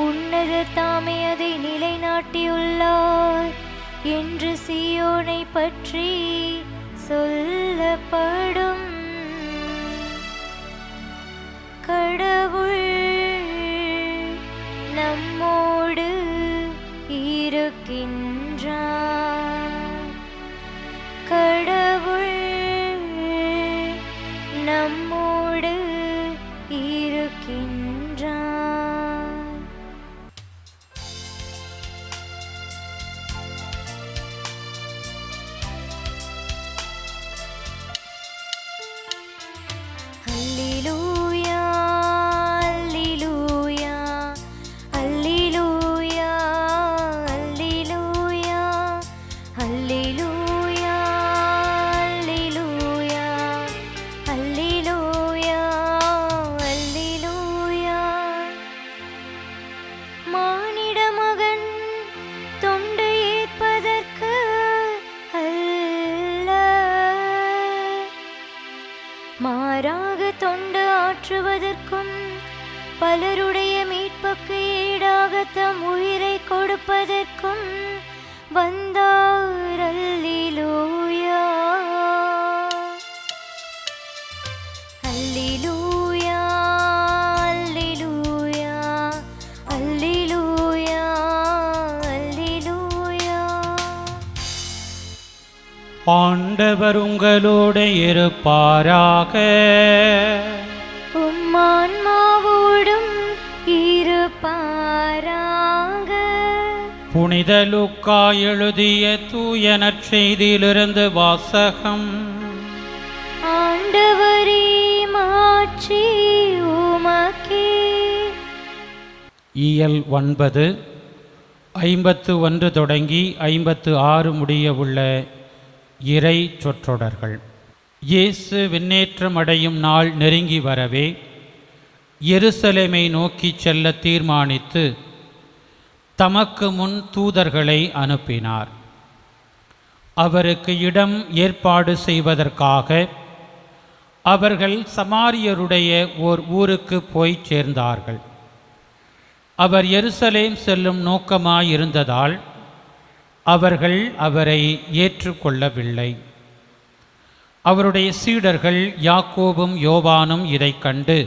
உன்னதர் தாமே அதை நிலைநாட்டியுள்ளார் என்று சீயோனை பற்றி சொல்லப்படும். கடவுள் நம்மோடு இருக்கின்றார். கடவுள் அல்லேலூயா அல்லேலூயா அல்லேலூயா அல்லேலூயா. மானிட மகன் தொண்டு ஏற்பதற்கு அல்ல, மாறாக தொண்டு ஆற்றுவதற்கும் பலருடைய மீட்புக்கு ஈடாக தம் உயிரை கொடுப்பதற்கும் வந்தார். அல்லேலூயா அல்லேலூயா அல்லேலூயா அல்லேலூயா அல்லேலூயா. ஆண்டவர் உங்களோடு இருப்பாராக. உம்மான்மாவோடும் இருப்பாராக. புனித லூக்கா எழுதிய தூய நற்செய்தியிலிருந்து வாசகம். ஆண்டவரே மாட்சி உமக்கே. இயல் 9 51 தொடங்கி 56 முடிய உள்ள இறை சொற்றொடர்கள். இயேசு விண்ணேற்றம் அடையும் நாள் நெருங்கி வரவே எருசலேமை நோக்கி செல்ல தீர்மானித்து தமக்கு முன் தூதர்களை அனுப்பினார். அவருக்கு இடம் ஏற்பாடு செய்வதற்காக அவர்கள் சமாரியருடைய ஓர் ஊருக்கு போய் சேர்ந்தார்கள். அவர் எருசலேம் செல்லும் நோக்கமாயிருந்ததால் அவர்கள் அவரை ஏற்றுக்கொள்ளவில்லை. அவருடைய சீடர்கள் யாக்கோபும் யோவானும் இதைக் கண்டு,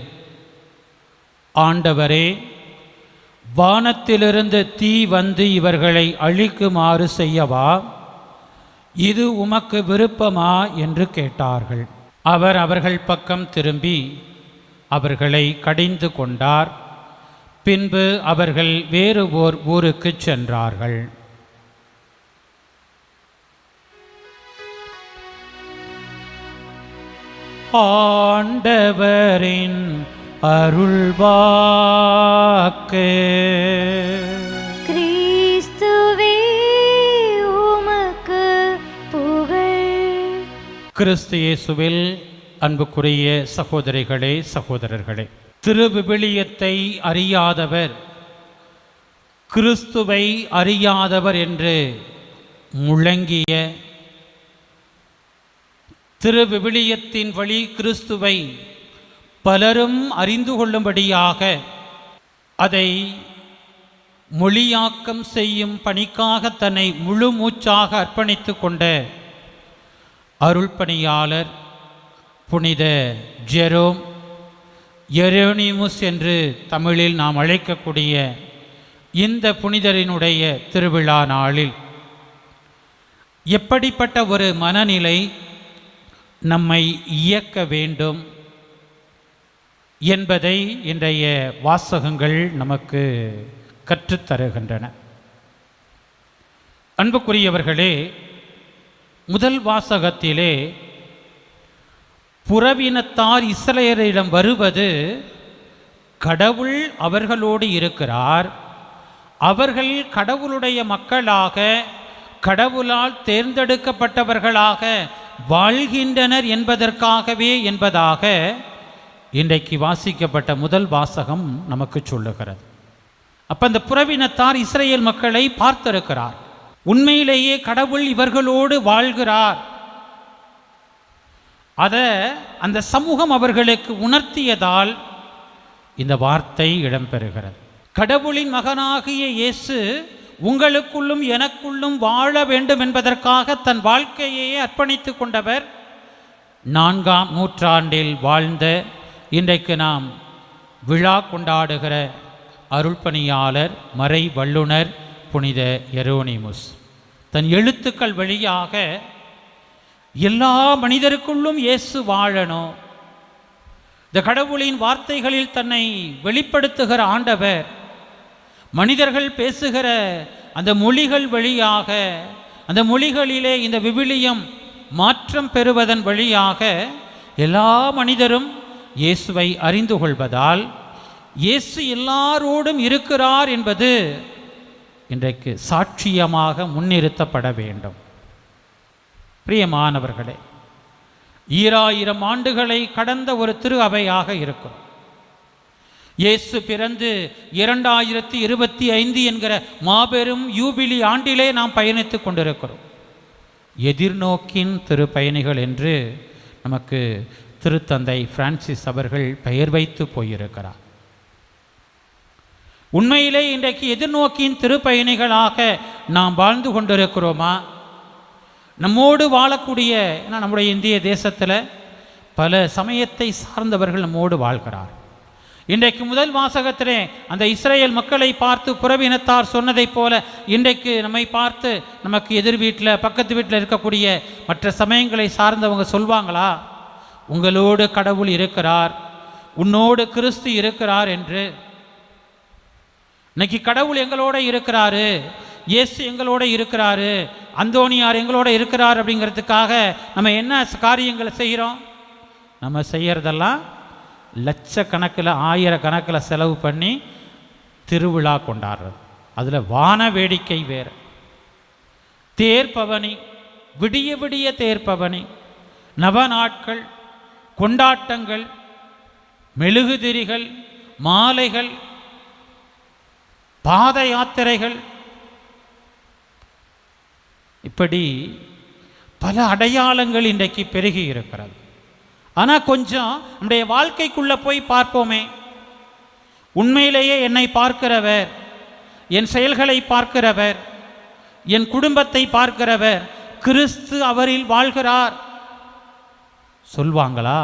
ஆண்டவரே, வானத்திலிருந்து தீ வந்து இவர்களை அழிக்குமாறு செய்யவா? இது உமக்கு விருப்பமா என்று கேட்டார்கள். அவர் அவர்கள் பக்கம் திரும்பி அவர்களை கடிந்து கொண்டார். பின்பு அவர்கள் வேறு ஓர் ஊருக்கு சென்றார்கள். ஆண்டவரின் அருள்வாக்கு. கிறிஸ்துவே உமக்கு புகழ். கிறிஸ்து இயேசுவில் அன்புக்குரிய சகோதரிகளே, சகோதரர்களே, திருவிவிலியத்தை அறியாதவர் கிறிஸ்துவை அறியாதவர் என்று முழங்கிய, திருவிவிலியத்தின் வழி கிறிஸ்துவை பலரும் அறிந்து கொள்ளும்படியாக அதை மொழியாக்கம் செய்யும் பணிக்காக தன்னை முழு மூச்சாக அர்ப்பணித்து கொண்ட அருள்பணியாளர் புனித ஜெரோம் எரோனிமுஸ் என்று தமிழில் நாம் அழைக்கக்கூடிய இந்த புனிதரினுடைய திருவிழா நாளில் எப்படிப்பட்ட ஒரு மனநிலை நம்மை இயக்க வேண்டும் என்பதை இன்றைய வாசகங்கள் நமக்கு கற்றுத்தருகின்றன. அன்புக்குரியவர்களே, முதல் வாசகத்திலே புறவினத்தார் இஸ்ரவேலரிடம் வருவது, கடவுள் அவர்களோடு இருக்கிறார், அவர்கள் கடவுளுடைய மக்களாக கடவுளால் தேர்ந்தெடுக்கப்பட்டவர்களாக வாழ்கின்றனர் என்பதாக இன்றைக்கு வாசிக்கப்பட்ட முதல் வாசகம் நமக்கு சொல்லுகிறது. அப்ப அந்த புறவினத்தார் இஸ்ரவேல் மக்களை பார்த்திருக்கிறார். உண்மையிலேயே கடவுள் இவர்களோடு வாழ்கிறார். அந்த சமூகம் அவர்களுக்கு உணர்த்தியதால் இந்த வார்த்தை இடம்பெறுகிறது. கடவுளின் மகனாகிய இயேசு உங்களுக்குள்ளும் எனக்குள்ளும் வாழ வேண்டும் என்பதற்காக தன் வாழ்க்கையை அர்ப்பணித்து கொண்டவர். 4ஆம் நூற்றாண்டில் வாழ்ந்த, இன்றைக்கு நாம் விழா கொண்டாடுகிற அருள்பணியாளர் மறை வல்லுனர் புனித எரோனிமுஸ் தன் எழுத்துக்கள் வழியாக எல்லா மனிதருக்குள்ளும் இயேசு வாழணும், இந்த கடவுளின் வார்த்தைகளில் தன்னை வெளிப்படுத்துகிற ஆண்டவர் மனிதர்கள் பேசுகிற அந்த மொழிகள் வழியாக, அந்த மொழிகளிலே இந்த விவிலியம் மாற்றம் பெறுவதன் வழியாக எல்லா மனிதரும் இயேசுவை அறிந்து கொள்வதால் இயேசு எல்லாரோடும் இருக்கிறார் என்பது இன்றைக்கு சாட்சியமாக முன்னிறுத்தப்பட வேண்டும். பிரியமானவர்களே, 2000 ஆண்டுகளை கடந்த ஒரு திரு அவையாக இருக்கும். இயேசு பிறந்து 2025 என்கிற மாபெரும் யூபிலி ஆண்டிலே நாம் பயணித்துக் கொண்டிருக்கிறோம். எதிர்நோக்கின் திருப்பயணிகள் என்று நமக்கு திருத்தந்தை பிரான்சிஸ் அவர்கள் பெயர் வைத்து போயிருக்கிறார். உண்மையிலே இன்றைக்கு எதிர்நோக்கின் திருப்பயணிகளாக நாம் வாழ்ந்து கொண்டிருக்கிறோமா? நம்மோடு வாழக்கூடிய, நம்முடைய இந்திய தேசத்தில் பல சமயத்தை சார்ந்தவர்கள் நம்மோடு வாழ்கிறார். இன்றைக்கு முதல் வாசகத்திலே அந்த இஸ்ரேல் மக்களை பார்த்து புறவினத்தார் சொன்னதைப் போல இன்றைக்கு நம்மை பார்த்து நமக்கு எதிர் வீட்டில் பக்கத்து வீட்டில் இருக்கக்கூடிய மற்ற சமயங்களை சார்ந்தவங்க சொல்வாங்களா, உங்களோடு கடவுள் இருக்கிறார், உன்னோடு கிறிஸ்து இருக்கிறார் என்று? இன்னைக்கு கடவுள் எங்களோட இருக்கிறாரு, இயேசு எங்களோட இருக்கிறாரு, அந்தோனியார் எங்களோட இருக்கிறார் அப்படிங்கிறதுக்காக நம்ம என்ன காரியங்களை செய்கிறோம்? நம்ம செய்கிறதெல்லாம் லட்சக்கணக்கில் ஆயிரக்கணக்கில் செலவு பண்ணி திருவிழா கொண்டாடுறது. அதில் வான வேடிக்கை வேறு, தேர்பவனி, விடிய விடிய தேர்பவனி, நவநாட்கள், கொண்டாட்டங்கள், மெழுகுதிரிகள், மாலைகள், பாத யாத்திரைகள், இப்படி பல அடையாளங்கள் இன்றைக்கு பெருகி இருக்கிறது. ஆனால் கொஞ்சம் நம்முடைய வாழ்க்கைக்குள்ளே போய் பார்ப்போமே. உண்மையிலேயே என்னை பார்க்கிறவர், என் செயல்களை பார்க்கிறவர், என் குடும்பத்தை பார்க்கிறவர், கிறிஸ்து அவரில் வாழ்கிறார் சொல்வாங்களா?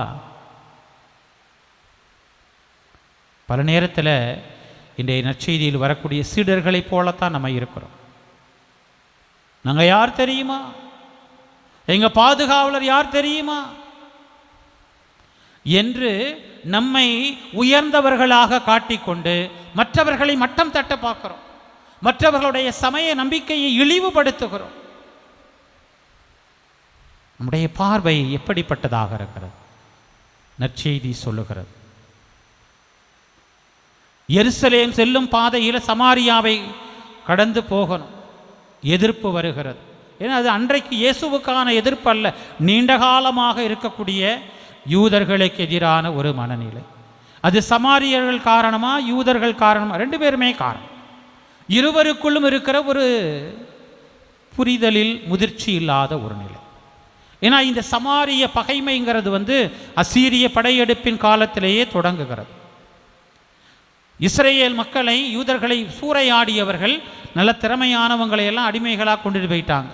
பல நேரத்தில் இன்றைய நற்செய்தியில் வரக்கூடிய சீடர்களைப் போலத்தான் நம்ம இருக்கிறோம். நாங்கள் யார் தெரியுமா? எங்கள் பாதுகாவலர் யார் தெரியுமா என்று நம்மை உயர்ந்தவர்களாக காட்டிக்கொண்டு மற்றவர்களை மட்டம் தட்ட பார்க்கிறோம். மற்றவர்களுடைய சமய நம்பிக்கையை இழிவுபடுத்துகிறோம். நம்முடைய பார்வை எப்படிப்பட்டதாக இருக்கிறது? நற்செய்தி சொல்லுகிறது, எருசலேம் செல்லும் பாதையில் சமாரியாவை கடந்து போகணும். எதிர்ப்பு வருகிறது. ஏன்னா அது அன்றைக்கு இயேசுவுக்கான எதிர்ப்பு அல்ல, நீண்ட காலமாக இருக்கக்கூடிய யூதர்களுக்கு எதிரான ஒரு மனநிலை. அது சமாரியர்கள் காரணமா, யூதர்கள் காரணமா? 2 பேருமே காரணம். இருவருக்குள்ளும் இருக்கிற ஒரு புரிதலில் முதிர்ச்சி இல்லாத ஒரு நிலை. ஏன்னா இந்த சமாரிய பகைமைங்கிறது அசீரிய படையெடுப்பின் காலத்திலேயே தொடங்குகிறது. இஸ்ரேல் மக்களை, யூதர்களை சூறையாடியவர்கள் நல்ல திறமையானவங்களை எல்லாம் அடிமைகளாக கொண்டுட்டு போயிட்டாங்க.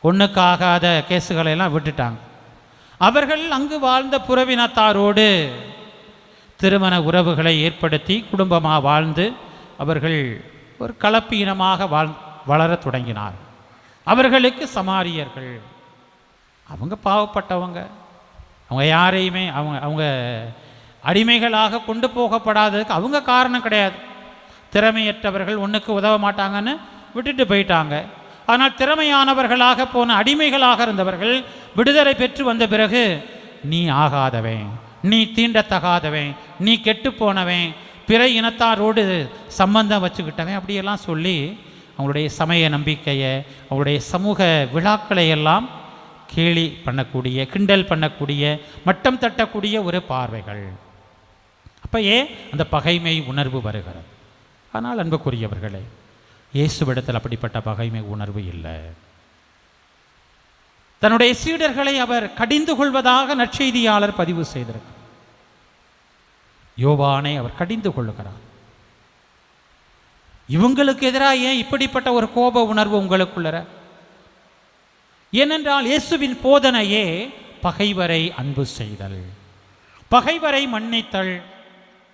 ஒன்றுக்காகாத கேஸுகளை எல்லாம் விட்டுட்டாங்க. அவர்கள் அங்கு வாழ்ந்த புறவினத்தாரோடு திருமண உறவுகளை ஏற்படுத்தி குடும்பமாக வாழ்ந்து அவர்கள் ஒரு கலப்பு இனமாக வளர தொடங்கினார். அவர்களுக்கு சமாரியர்கள், அவங்க பாவப்பட்டவங்க, அவங்க யாரையுமே அவங்க அடிமைகளாக கொண்டு போகப்படாததுக்கு அவங்க காரணம் கிடையாது. திறமையற்றவர்கள், ஒன்றுக்கு உதவ மாட்டாங்கன்னு விட்டுட்டு போயிட்டாங்க. ஆனால் திறமையானவர்களாக போன அடிமைகளாக இருந்தவர்கள் விடுதலை பெற்று வந்த பிறகு, நீ ஆகாதவன், நீ தீண்டத்தகாதவன், நீ கெட்டு போனவன், பிற இனத்தாரோடு சம்பந்தம் வச்சுக்கிட்டவன், அப்படியெல்லாம் சொல்லி அவங்களுடைய சமய நம்பிக்கையை, அவங்களுடைய சமூக விழாக்களை எல்லாம் கேலி பண்ணக்கூடிய, கிண்டல் பண்ணக்கூடிய, மட்டம் தட்டக்கூடிய ஒரு பார்வைகள். அப்பயே அந்த பகைமை உணர்வு வருகிறது. ஆனால் அன்புக்குரியவர்களே, இயேசுவிடத்தில் அப்படிப்பட்ட பகைமை உணர்வு இல்லை. தன்னுடைய சீடர்களை அவர் கடிந்து கொள்வதாக நற்செய்தியாளர் பதிவு செய்திருக்கிறார். யோவானை அவர் கடிந்து கொள்ளுகிறார். இவங்களுக்கு எதிராக ஏன் இப்படிப்பட்ட ஒரு கோப உணர்வு உங்களுக்குள்ள? ஏனென்றால் இயேசுவின் போதனையே பகைவரை அன்பு செய்தல், பகைவரை மன்னித்தல்.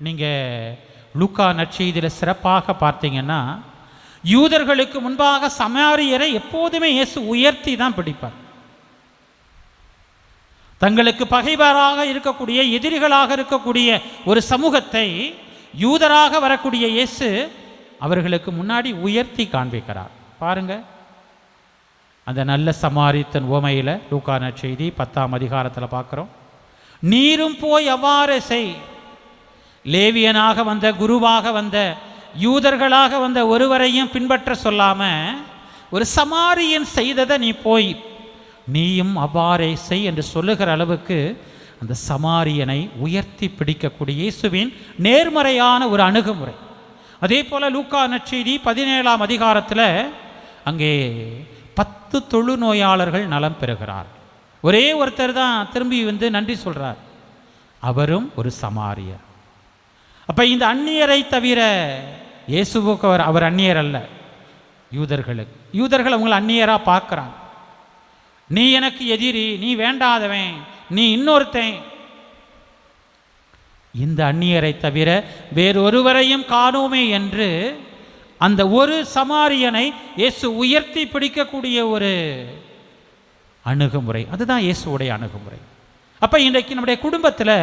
நீங்கள் லூக்கா நற்செய்தியில் சிறப்பாக பார்த்தீங்கன்னா, யூதர்களுக்கு முன்பாக சமாரியரை எப்போதுமே இயேசு உயர்த்தி தான் பிடிப்பார். தங்களுக்கு பகைவராக இருக்கக்கூடிய, எதிரிகளாக இருக்கக்கூடிய ஒரு சமூகத்தை யூதராக வரக்கூடிய இயேசு அவர்களுக்கு முன்னாடி உயர்த்தி காண்பிக்கிறார். பாருங்க, அந்த நல்ல சமாரித்தன் உவமையில் லூக்கா நற்செய்தி 10ஆம் அதிகாரத்தில் பார்க்குறோம். நீரும் போய் அவ்வாறு செய். லேவியனாக வந்த, குருவாக வந்த, யூதர்களாக வந்த ஒருவரையும் பின்பற்ற சொல்லாம ஒரு சமாரியன் செய்ததை நீ போய் நீயும் அவ்வாறே செய் என்று சொல்லுகிற அளவுக்கு அந்த சமாரியனை உயர்த்தி பிடிக்கக்கூடிய இயேசுவின் நேர்மறையான ஒரு அணுகுமுறை. அதே போல் லூக்கா நற்செய்தி 17ஆம் அதிகாரத்தில் அங்கே 10 தொழுநோயாளர்கள் நலம் பெறுகிறார். ஒரே ஒருத்தர் தான் திரும்பி வந்து நன்றி சொல்கிறார், அவரும் ஒரு சமாரியர். அப்போ இந்த அந்நியரை தவிர இயேசுவுக்கு அவர் அந்நியர் அல்ல. யூதர்கள் அவங்களை அந்நியராக பார்க்குறாங்க. நீ எனக்கு எதிரி, நீ வேண்டாதவன், நீ இன்னொருத்தன். இந்த அந்நியரை தவிர வேறொருவரையும் காணோமே என்று அந்த ஒரு சமாரியனை இயேசு உயர்த்தி பிடிக்கக்கூடிய ஒரு அணுகுமுறை, அதுதான் இயேசுடைய அணுகுமுறை. அப்போ இன்றைக்கு நம்முடைய குடும்பத்தில்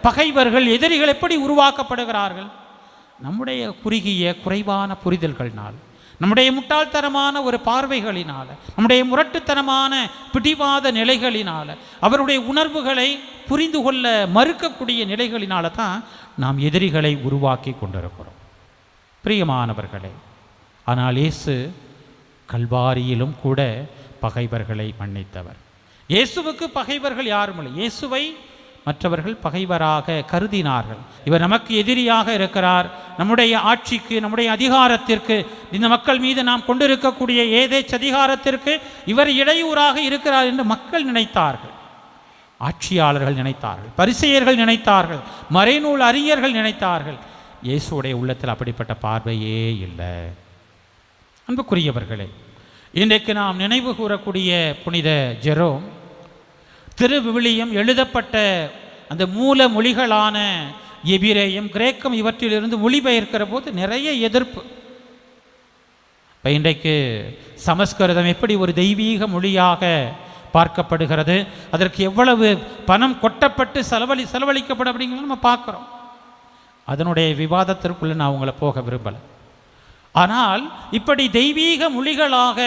பகைவர்கள், எதிரிகள் எப்படி உருவாக்கப்படுகிறார்கள்? நம்முடைய குறுகிய குறைவான புரிதல்களினால், நம்முடைய முட்டாள்தனமான ஒரு பார்வைகளினால், நம்முடைய முரட்டுத்தனமான பிடிவாத நிலைகளினால், அவருடைய உணர்வுகளை புரிந்து கொள்ள மறுக்கக்கூடிய நிலைகளினால தான் நாம் எதிரிகளை உருவாக்கி கொண்டிருக்கிறோம். பிரியமானவர்களே, ஆனால் இயேசு கல்வாரியிலும் கூட பகைவர்களை மன்னித்தவர். இயேசுவுக்கு பகைவர்கள் யாரும் இல்லை. இயேசுவை மற்றவர்கள் பகைவராக கருதினார்கள். இவர் நமக்கு எதிரியாக இருக்கிறார், நம்முடைய ஆட்சிக்கு, நம்முடைய அதிகாரத்திற்கு, இந்த மக்கள் மீது நாம் கொண்டிருக்கக்கூடிய ஏதேச்ச அதிகாரத்திற்கு இவர் இடையூறாக இருக்கிறார் என்று மக்கள் நினைத்தார்கள். ஆட்சியாளர்கள் நினைத்தார்கள், பரிசேயர்கள் நினைத்தார்கள், மறைநூல் அறிஞர்கள் நினைத்தார்கள். இயேசுடைய உள்ளத்தில் அப்படிப்பட்ட பார்வையே இல்லை. அன்புக்குரியவர்களே, இன்றைக்கு நாம் நினைவு கூறக்கூடிய புனித ஜெரோம் திருவிவிலியம் எழுதப்பட்ட அந்த மூல மொழிகளான எபிரேயம், கிரேக்கம் இவற்றிலிருந்து மொழிபெயர்க்கிற போது நிறைய எதிர்ப்பு. இப்போ இன்றைக்கு சமஸ்கிருதம் எப்படி ஒரு தெய்வீக மொழியாக பார்க்கப்படுகிறது, அதற்கு எவ்வளவு பணம் கொட்டப்பட்டு செலவழிக்கப்படும் அப்படிங்கிறத நம்ம பார்க்குறோம். அதனுடைய விவாதத்திற்குள்ளே நான் உங்களை போக விரும்பலை. ஆனால் இப்படி தெய்வீக மொழிகளாக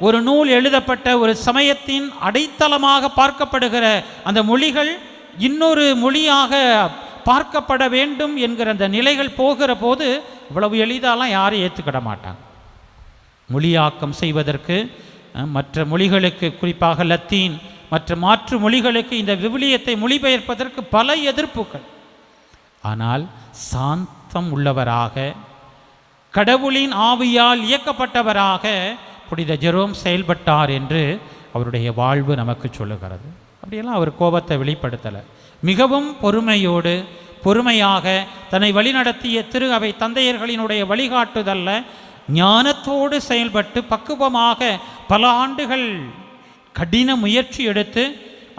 ஒரு நூல் எழுதப்பட்ட ஒரு சமயத்தின் அடைத்தளமாக பார்க்கப்படுகிற அந்த மொழிகள் இன்னொரு மொழியாக பார்க்கப்பட வேண்டும் என்கிற அந்த நிலைகள் போகிற போது இவ்வளவு எளிதாலாம் யாரும் ஏற்றுக்கிட மாட்டாங்க. மொழியாக்கம் செய்வதற்கு மற்ற மொழிகளுக்கு, குறிப்பாக லத்தீன் மற்ற மாற்று மொழிகளுக்கு இந்த விவிலியத்தை மொழிபெயர்ப்பதற்கு பல எதிர்ப்புகள். ஆனால் சாந்தம் உள்ளவராக, கடவுளின் ஆவியால் இயக்கப்பட்டவராக புனித ஜெரோம் செயல்பட்டார் என்று அவருடைய வாழ்வு நமக்கு சொல்லுகிறது. அப்படியெல்லாம் அவர் கோபத்தை வெளிப்படுத்தலை. மிகவும் பொறுமையாக தன்னை வழிநடத்திய திரு அவை தந்தையர்களினுடைய வழிகாட்டுதல்ல ஞானத்தோடு செயல்பட்டு பக்குவமாக பல ஆண்டுகள் கடின முயற்சி எடுத்து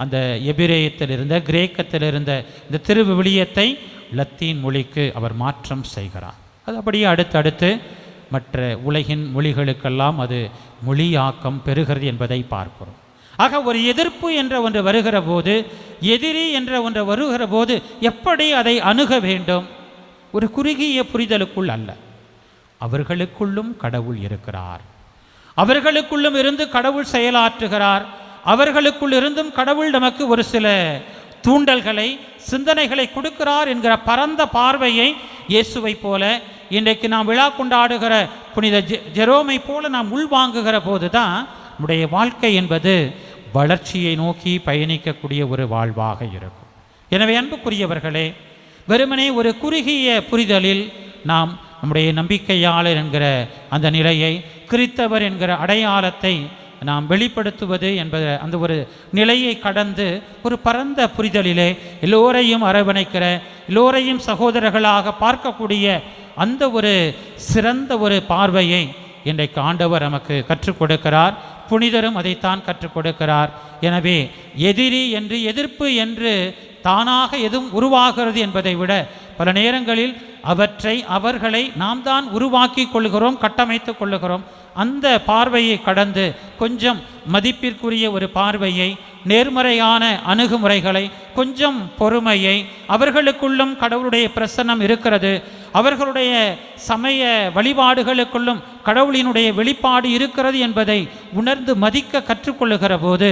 அந்த எபிரேயத்தில் இருந்த, கிரேக்கத்தில் இருந்த இந்த திருவிவிலியத்தை லத்தீன் மொழிக்கு அவர் மாற்றம் செய்கிறார். அது அப்படியே அடுத்தடுத்து மற்ற உலகின் மொழிகளுக்கெல்லாம் அது மொழியாக்கம் பெறுகிறது என்பதை பார்க்கிறோம். ஆக ஒரு எதிர்ப்பு என்ற ஒன்று வருகிற போது, எதிரி என்ற ஒன்று வருகிற போது எப்படி அதை அணுக வேண்டும்? ஒரு குறுகிய புரிதலுக்குள் அல்ல, அவர்களுக்குள்ளும் கடவுள் இருக்கிறார், அவர்களுக்குள்ளும் இருந்து கடவுள் செயலாற்றுகிறார், அவர்களுக்குள் இருந்தும் கடவுள் நமக்கு ஒரு சில தூண்டல்களை, சிந்தனைகளை கொடுக்கிறார் என்கிற பரந்த பார்வையை இயேசுவை போல, இன்றைக்கு நாம் விழா கொண்டாடுகிற புனித ஜெரோமை போல நாம் உள்வாங்குகிற போது தான் நம்முடைய வாழ்க்கை என்பது வளர்ச்சியை நோக்கி பயணிக்கக்கூடிய ஒரு வாழ்வாக இருக்கும். எனவே அன்புக்குரியவர்களே, வெறுமனே ஒரு குறுகிய புரிதலில் நாம் நம்முடைய நம்பிக்கையாளர் என்கிற அந்த நிலையை, கிறித்தவர் என்கிற அடையாளத்தை நாம் வெளிப்படுத்துவது என்பது அந்த ஒரு நிலையை கடந்து ஒரு பரந்த புரிதலிலே எல்லோரையும் அரவணைக்கிற, எல்லோரையும் சகோதரர்களாக பார்க்கக்கூடிய அந்த ஒரு சிறந்த ஒரு பார்வையை இன்றைக்கு ஆண்டவர் நமக்கு கற்றுக் கொடுக்கிறார். புனிதரும் அதைத்தான் கற்றுக் கொடுக்கிறார். எனவே எதிரி என்று, எதிர்ப்பு என்று தானாக எதுவும் உருவாகிறது என்பதை விட பல நேரங்களில் அவர்களை நாம் தான் உருவாக்கி கொள்கிறோம், கட்டமைத்து கொள்ளுகிறோம். அந்த பார்வையை கடந்து கொஞ்சம் மதிப்பிற்குரிய ஒரு பார்வையை, நேர்மறையான அணுகுமுறைகளை, கொஞ்சம் பொறுமையை, அவர்களுக்குள்ளும் கடவுளுடைய பிரசன்னம் இருக்கிறது, அவர்களுடைய சமய வழிபாடுகளுக்குள்ளும் கடவுளினுடைய வெளிப்பாடு இருக்கிறது என்பதை உணர்ந்து மதிக்க கற்றுக்கொள்ளுகிற போது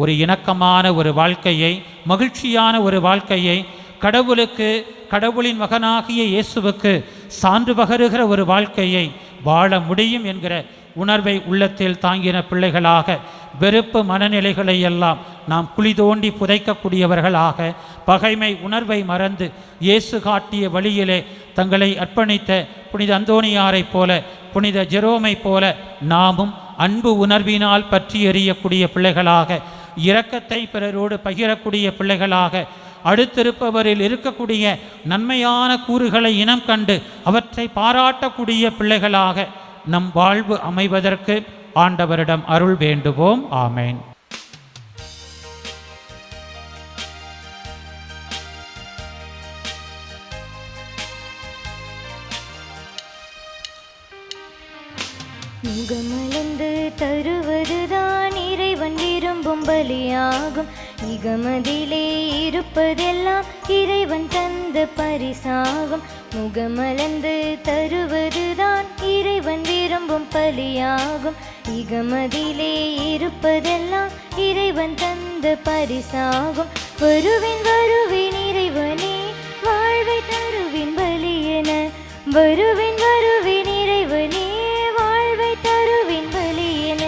ஒரு இணக்கமான ஒரு வாழ்க்கையை, மகிழ்ச்சியான ஒரு வாழ்க்கையை, கடவுளுக்கு, கடவுளின் மகனாகிய இயேசுவுக்கு சான்று பகருகிற ஒரு வாழ்க்கையை வாழ முடியும் என்கிற உணர்வை உள்ளத்தில் தாங்கின பிள்ளைகளாக வெறுப்பு மனநிலைகளை எல்லாம் நாம் குழி தோண்டி புதைக்கக்கூடியவர்களாக, பகைமை உணர்வை மறந்து இயேசு காட்டிய வழியிலே தங்களை அர்ப்பணித்த புனித அந்தோனியாரைப் போல, புனித ஜெரோமைப் போல நாமும் அன்பு உணர்வினால் பற்றி எறியக்கூடிய பிள்ளைகளாக, இரக்கத்தை பிறரோடு பகிரக்கூடிய பிள்ளைகளாக, அடுத்திருப்பவரில் இருக்கக்கூடிய நன்மையான கூறுகளை இனம் கண்டு அவற்றை பாராட்டக்கூடிய பிள்ளைகளாக நம் வாழ்வு அமைவதற்கு ஆண்டவரிடம் அருள் வேண்டுவோம். ஆமேன். முகமலர்ந்து தருவதுதான் இறைவன் விரும்பும் பலியாகும். இகமதிலே இருப்பதெல்லாம் இறைவன் தந்த பரிசாகும். முகமலர்ந்து தருவதுதான் இறைவன் விரும்பும் பலியாகும். இகமதிலே இருப்பதெல்லாம் இறைவன் தந்த பரிசாகும். வருவின் வருவின் இறைவனே வாழ்வை தருவின் பலியென, வருவின் வருவின் இறைவனே வாழ்வை தருவின் பலியென,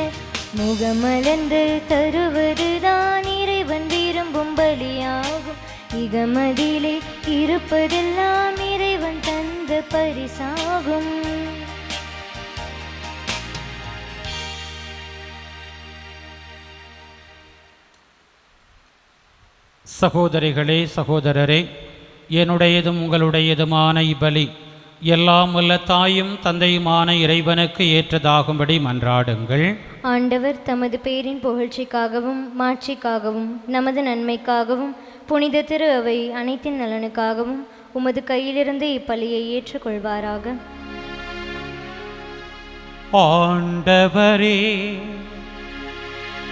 முகமலர்ந்து தருவதுதான் இறைவன் விரும்பும் பலியாகும். இகமதிலே இருப்பதெல்லாம் இறைவன் தந்த பரிசாகும். சகோதரிகளே, சகோதரரே, என்னுடையதும் உங்களுடையதுமான இப்பலி எல்லாம் வல்ல தாயும் தந்தையுமான இறைவனுக்கு ஏற்றதாகும்படி மன்றாடுங்கள். ஆண்டவர் தமது பேரின் புகழ்ச்சிக்காகவும் மாட்சிக்காகவும் நமது நன்மைக்காகவும் புனித திரு அவை அனைத்தின் நலனுக்காகவும் உமது கையிலிருந்து இப்பலியை ஏற்றுக்கொள்வாராக. ஆண்டவரே,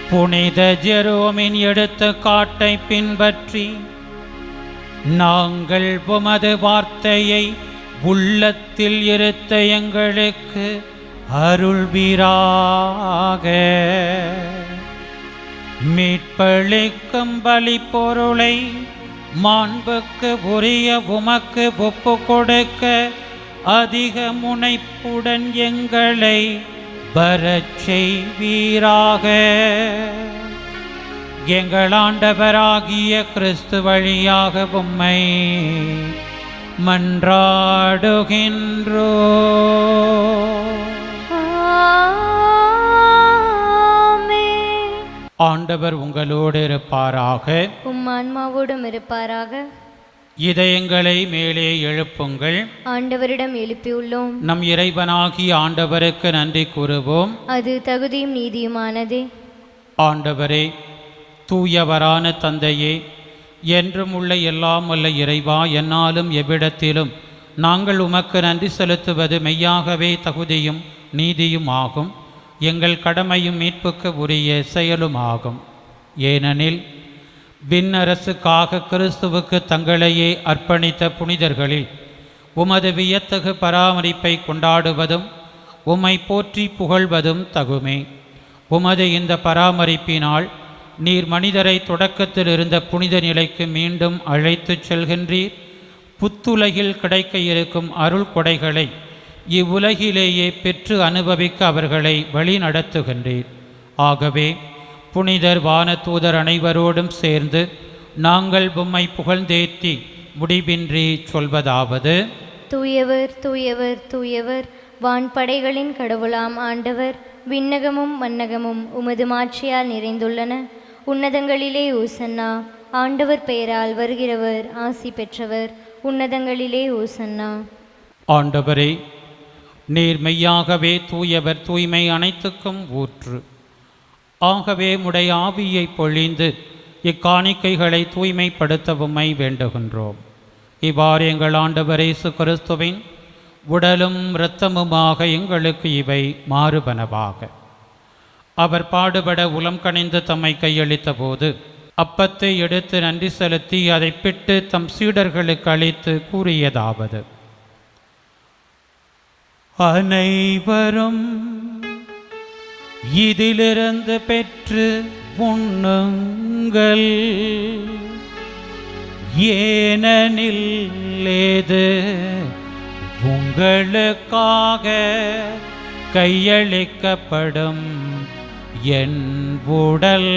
புனித ஜெரோமின் எடுத்துக்காட்டை பின்பற்றி நாங்கள் உமது வார்த்தையை உள்ளத்தில் இருத்த எங்களுக்கு அருள்வீராக. மீட்பளிக்கும் பலி பொருளை மாண்புக்கு உரிய உமக்கு ஒப்பு கொடுக்க அதிக முனைப்புடன் எங்களை வரச் செய்வீராக. எங்கள் ஆண்டவராகிய கிறிஸ்து வழியாக உம்மை மன்றாடுகின்றோ. ஆண்டவர் உங்களோடு இருப்பாராக, உம் ஆன்மாவோடும் இருப்பாராக. இதயங்களை மேலே எழுப்புங்கள். ஆண்டவரிடம் எழுப்பியுள்ளோம். நம் இறைவனாகிய ஆண்டவருக்கு நன்றி கூறுவோம். அது தகுதியும் நீதியுமானதே. ஆண்டவரே, தூயவரான தந்தையே, என்றும் உள்ள எல்லாம் வல்ல இறைவா, என்னாலும் எவ்விடத்திலும் நாங்கள் உமக்கு நன்றி செலுத்துவது மெய்யாகவே தகுதியும் நீதியும் ஆகும். எங்கள் கடமையும் மீட்புக்கு உரிய செயலும் ஆகும். ஏனெனில் விண்ணரசுக்காக கிறிஸ்துவுக்கு தங்களையே அர்ப்பணித்த புனிதர்களில் உமது வியத்தகு பராமரிப்பை கொண்டாடுவதும் உம்மை போற்றி புகழ்வதும் தகுமே. உமது இந்த பராமரிப்பினால் நீர் மனிதரை தொடக்கத்தில் இருந்த புனித நிலைக்கு மீண்டும் அழைத்துச் செல்கின்றீர். புத்துலகில் கிடைக்க இருக்கும் அருள் கொடைகளை இவ்வுலகிலேயே பெற்று அனுபவிக்க அவர்களை வழி நடத்துகின்றீர். ஆகவே புனிதர் வானதூதர் அனைவரோடும் சேர்ந்து நாங்கள் உம்மை புகழ்ந்தேத்தி முடிவின்றி சொல்வதாவது: தூயவர் தூயவர் தூயவர், வான்படைகளின் கடவுளாம் ஆண்டவர். விண்ணகமும் மன்னகமும் உமது மாட்சியால் நிறைந்துள்ளன. உன்னதங்களிலே ஓசன்னா. ஆண்டவர் பெயரால் வருகிறவர் ஆசி பெற்றவர். உன்னதங்களிலே ஓசன்னா. ஆண்டவரே, நீர் மெய்யாகவே தூயவர், தூய்மை அனைத்துக்கும் ஊற்று. ஆகவே உடைய ஆவியை பொழிந்து இக்காணிக்கைகளை தூய்மைப்படுத்தவுமை வேண்டுகின்றோம். இவ்வாறு எங்கள் ஆண்டவர் இயேசு கிறிஸ்துவின் உடலும் இரத்தமுமாக எங்களுக்கு இவை மாறுபனவாக. அவர் பாடுபட உளம் கனிந்து தம்மை கையளித்த போது அப்பத்தை எடுத்து நன்றி செலுத்தி அதை பிட்டு தம் சீடர்களுக்கு அளித்து கூறியதாவது: அனைவரும் இதிலிருந்து பெற்று உண்ணுங்கள். ஏனெனில் ஏது உங்களுக்காக கையளிக்கப்படும் என் உடல்.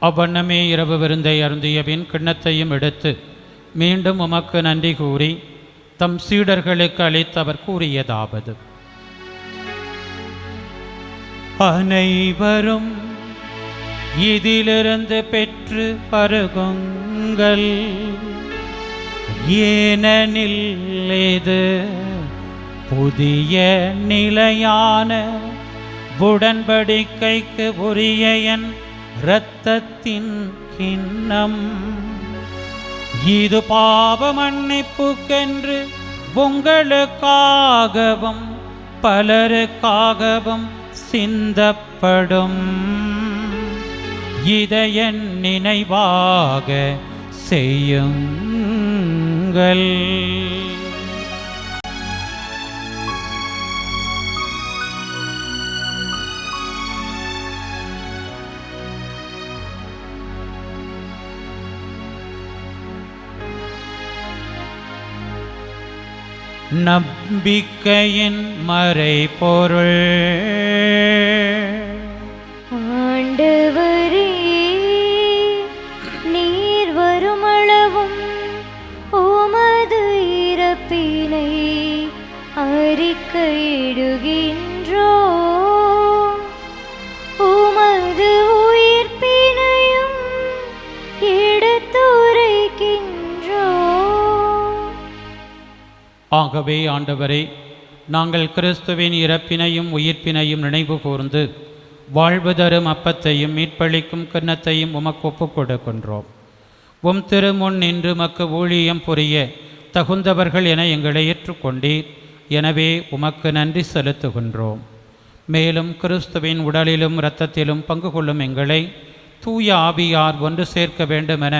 அவ்வண்ணமே இரவு விருந்தை அருந்திய பின் கிண்ணத்தையும் எடுத்து மீண்டும் உமக்கு நன்றி கூறி தம் சீடர்களுக்கு அளித்தவர் கூறியதாவது: அனைவரும் இதிலிருந்து பெற்று பருகுங்கள், ஏனெனில் இது புதிய நிலையான உடன்படிக்கைக்கு உரிய என் இரத்தத்தின் கிண்ணம். இது பாவ மன்னிப்புக்கென்று உங்களுக்காகவும் பலருக்காகவும் சிந்தப்படும். இதை என் நினைவாக செய்யுங்கள். நம்பிக்கையின் மறைபொருள். ஆண்டவரே, நீர் வருமளவும் உமது இறப்பினை அறிக்கையிடுகின்றோம், உமது உயிர்ப்பினையும் எடுத்துரைக்கின்றோம். ஆகவே ஆண்டவரே, நாங்கள் கிறிஸ்துவின் இறப்பினையும் உயிர்ப்பினையும் நினைவு கூர்ந்து வாழ்வு தரும் அப்பத்தையும் மீட்பளிக்கும் கிண்ணத்தையும் உமக்கு ஒப்புக் கொடுக்கின்றோம். உம் திருமுன் நின்று உமக்கு ஊழியம் புரிய தகுந்தவர்கள் என எங்களை ஏற்றுக்கொண்டீர். எனவே உமக்கு நன்றி செலுத்துகின்றோம். மேலும் கிறிஸ்துவின் உடலிலும் இரத்தத்திலும் பங்கு கொள்ளும் எங்களை தூய ஆவியார் ஒன்று சேர்க்க வேண்டுமென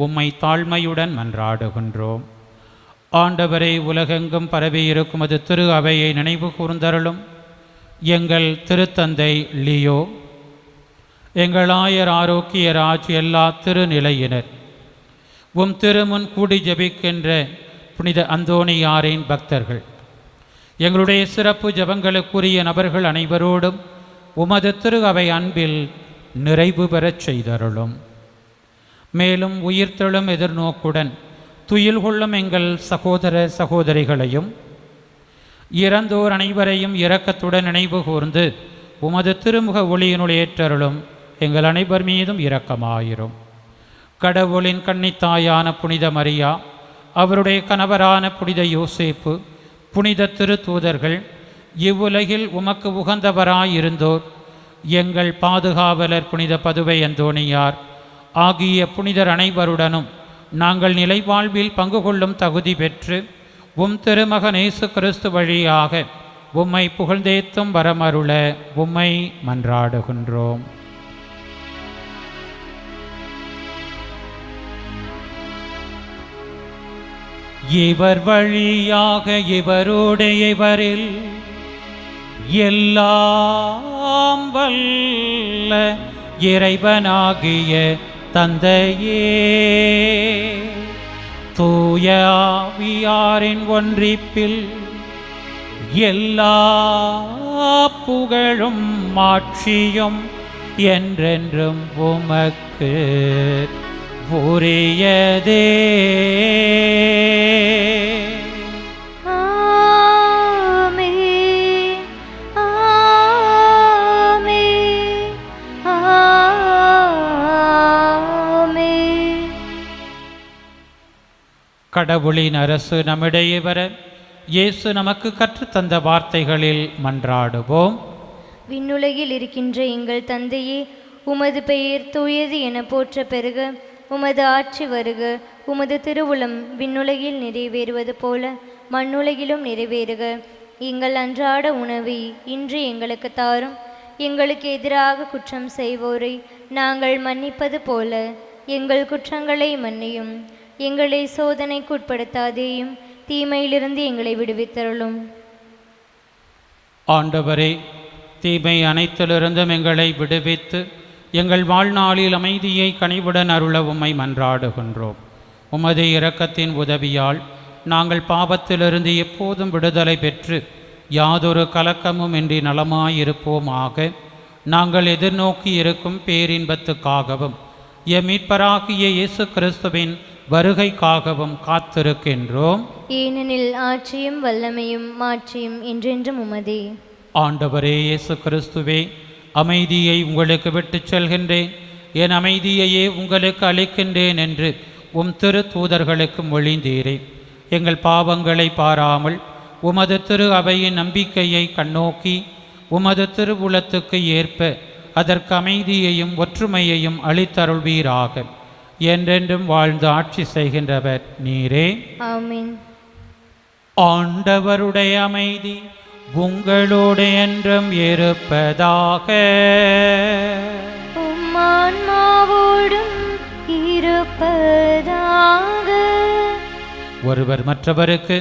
உம்மை தாழ்மையுடன் மன்றாடுகின்றோம். ஆண்டவரை, உலகெங்கும் பரவியிருக்கும் அது திரு அவையை நினைவு கூர்ந்தருளும். எங்கள் திருத்தந்தை லியோ, எங்கள் ஆயர் ஆரோக்கியராஜ், எல்லா திருநிலையினர், உம் திருமுன் கூடி ஜபிக்கின்ற புனித அந்தோணியாரின் பக்தர்கள், எங்களுடைய சிறப்பு ஜபங்களுக்குரிய நபர்கள் அனைவரோடும் உமது திரு அவை அன்பில் நிறைவு பெறச் செய்தருளும். மேலும் உயிர்த்தெழும் எதிர்நோக்குடன் துயில் கொள்ளும் எங்கள் சகோதர சகோதரிகளையும் இறந்தோர் அனைவரையும் இரக்கத்துடன் நினைவு கூர்ந்து உமது திருமுக ஒளியினுள் ஏற்றருளும். எங்கள் அனைவர் மீதும் இரக்கமாயிரும். கடவுளின் கன்னித்தாயான புனித மரியா, அவருடைய கணவரான புனித யோசேப்பு, புனித திருத்தூதர்கள், இவ்வுலகில் உமக்கு உகந்தவராயிருந்தோர், எங்கள் பாதுகாவலர் புனித பதுவை அந்தோணியார் ஆகிய புனிதர் அனைவருடனும் நாங்கள் நிலைவாழ்வில் பங்கு கொள்ளும் தகுதி பெற்று உம் திருமகன் இயேசு கிறிஸ்து வழியாக உம்மை புகழ்ந்தேத்தும் வரமருள உம்மை மன்றாடுகின்றோம். இவர் வழியாக இவரோடு இவரில் எல்லாம் வல்ல இறைவனாகிய தந்தையே, தூய ஆவியாரின் ஒன்றிப்பில் எல்லா புகழும் மாட்சியும் என்றென்றும் உமக்கு உரியதே. கடவுளின் அரசு நம்மிடையே வர இயேசு நமக்கு கற்றுத்தந்த வார்த்தைகளில் மன்றாடுவோம். விண்ணுலகில் இருக்கின்ற எங்கள் தந்தையே, உமது பெயர் தூயது என போற்ற பெருக, உமது ஆட்சி வருக, உமது திருவுளம் விண்ணுலகில் நிறைவேறுவது போல மண்ணுலகிலும் நிறைவேறுக. எங்கள் அன்றாட உணவை இன்று எங்களுக்கு தாரும். எங்களுக்கு எதிராக குற்றம் செய்வோரை நாங்கள் மன்னிப்பது போல எங்கள் குற்றங்களை மன்னியும். எங்களை சோதனைக்கு உட்படுத்தாதேயும், தீமையிலிருந்து எங்களை விடுவித்தருளும். ஆண்டவரே, தீமை அனைத்திலிருந்தும் எங்களை விடுவித்து எங்கள் வாழ்நாளில் அமைதியை கனிவுடன் அருள உம்மை மன்றாடுகின்றோம். உமது இரக்கத்தின் உதவியால் நாங்கள் பாவத்திலிருந்து எப்போதும் விடுதலை பெற்று யாதொரு கலக்கமும் இன்றி நலமாயிருப்போமாக. நாங்கள் எதிர்நோக்கி இருக்கும் பேரின்பத்துக்காகவும் எம் மீட்பராகிய இயேசு கிறிஸ்துவின் வருகைக்காகவும் காத்திருக்கின்றோம். ஏனெனில் ஆட்சியும் வல்லமையும் மாட்சியும் என்றென்றும் உமதே. ஆண்டவரே இயேசு கிறிஸ்துவே, அமைதியை உங்களுக்கு விட்டுச் செல்கின்றேன், என் அமைதியையே உங்களுக்கு அளிக்கின்றேன் என்று உம் திரு தூதர்களுக்கு மொழிந்தீரே. எங்கள் பாவங்களை பாராமல் உமது திரு அவையின் நம்பிக்கையை கண்ணோக்கி உமது திருவுளத்துக்கு ஏற்ப அதற்கு அமைதியையும் ஒற்றுமையையும் அளித்தருள்வீராக. என்றென்றும் வாழ்ந்து ஆட்சி செய்கின்றவர் நீரே. ஆமென். ஆண்டவருடைய அமைதி உங்களோடு என்றும் இருப்பதாக. உம் ஆன்மாவோடும் இருப்பதாக. ஒருவர் மற்றவருக்கு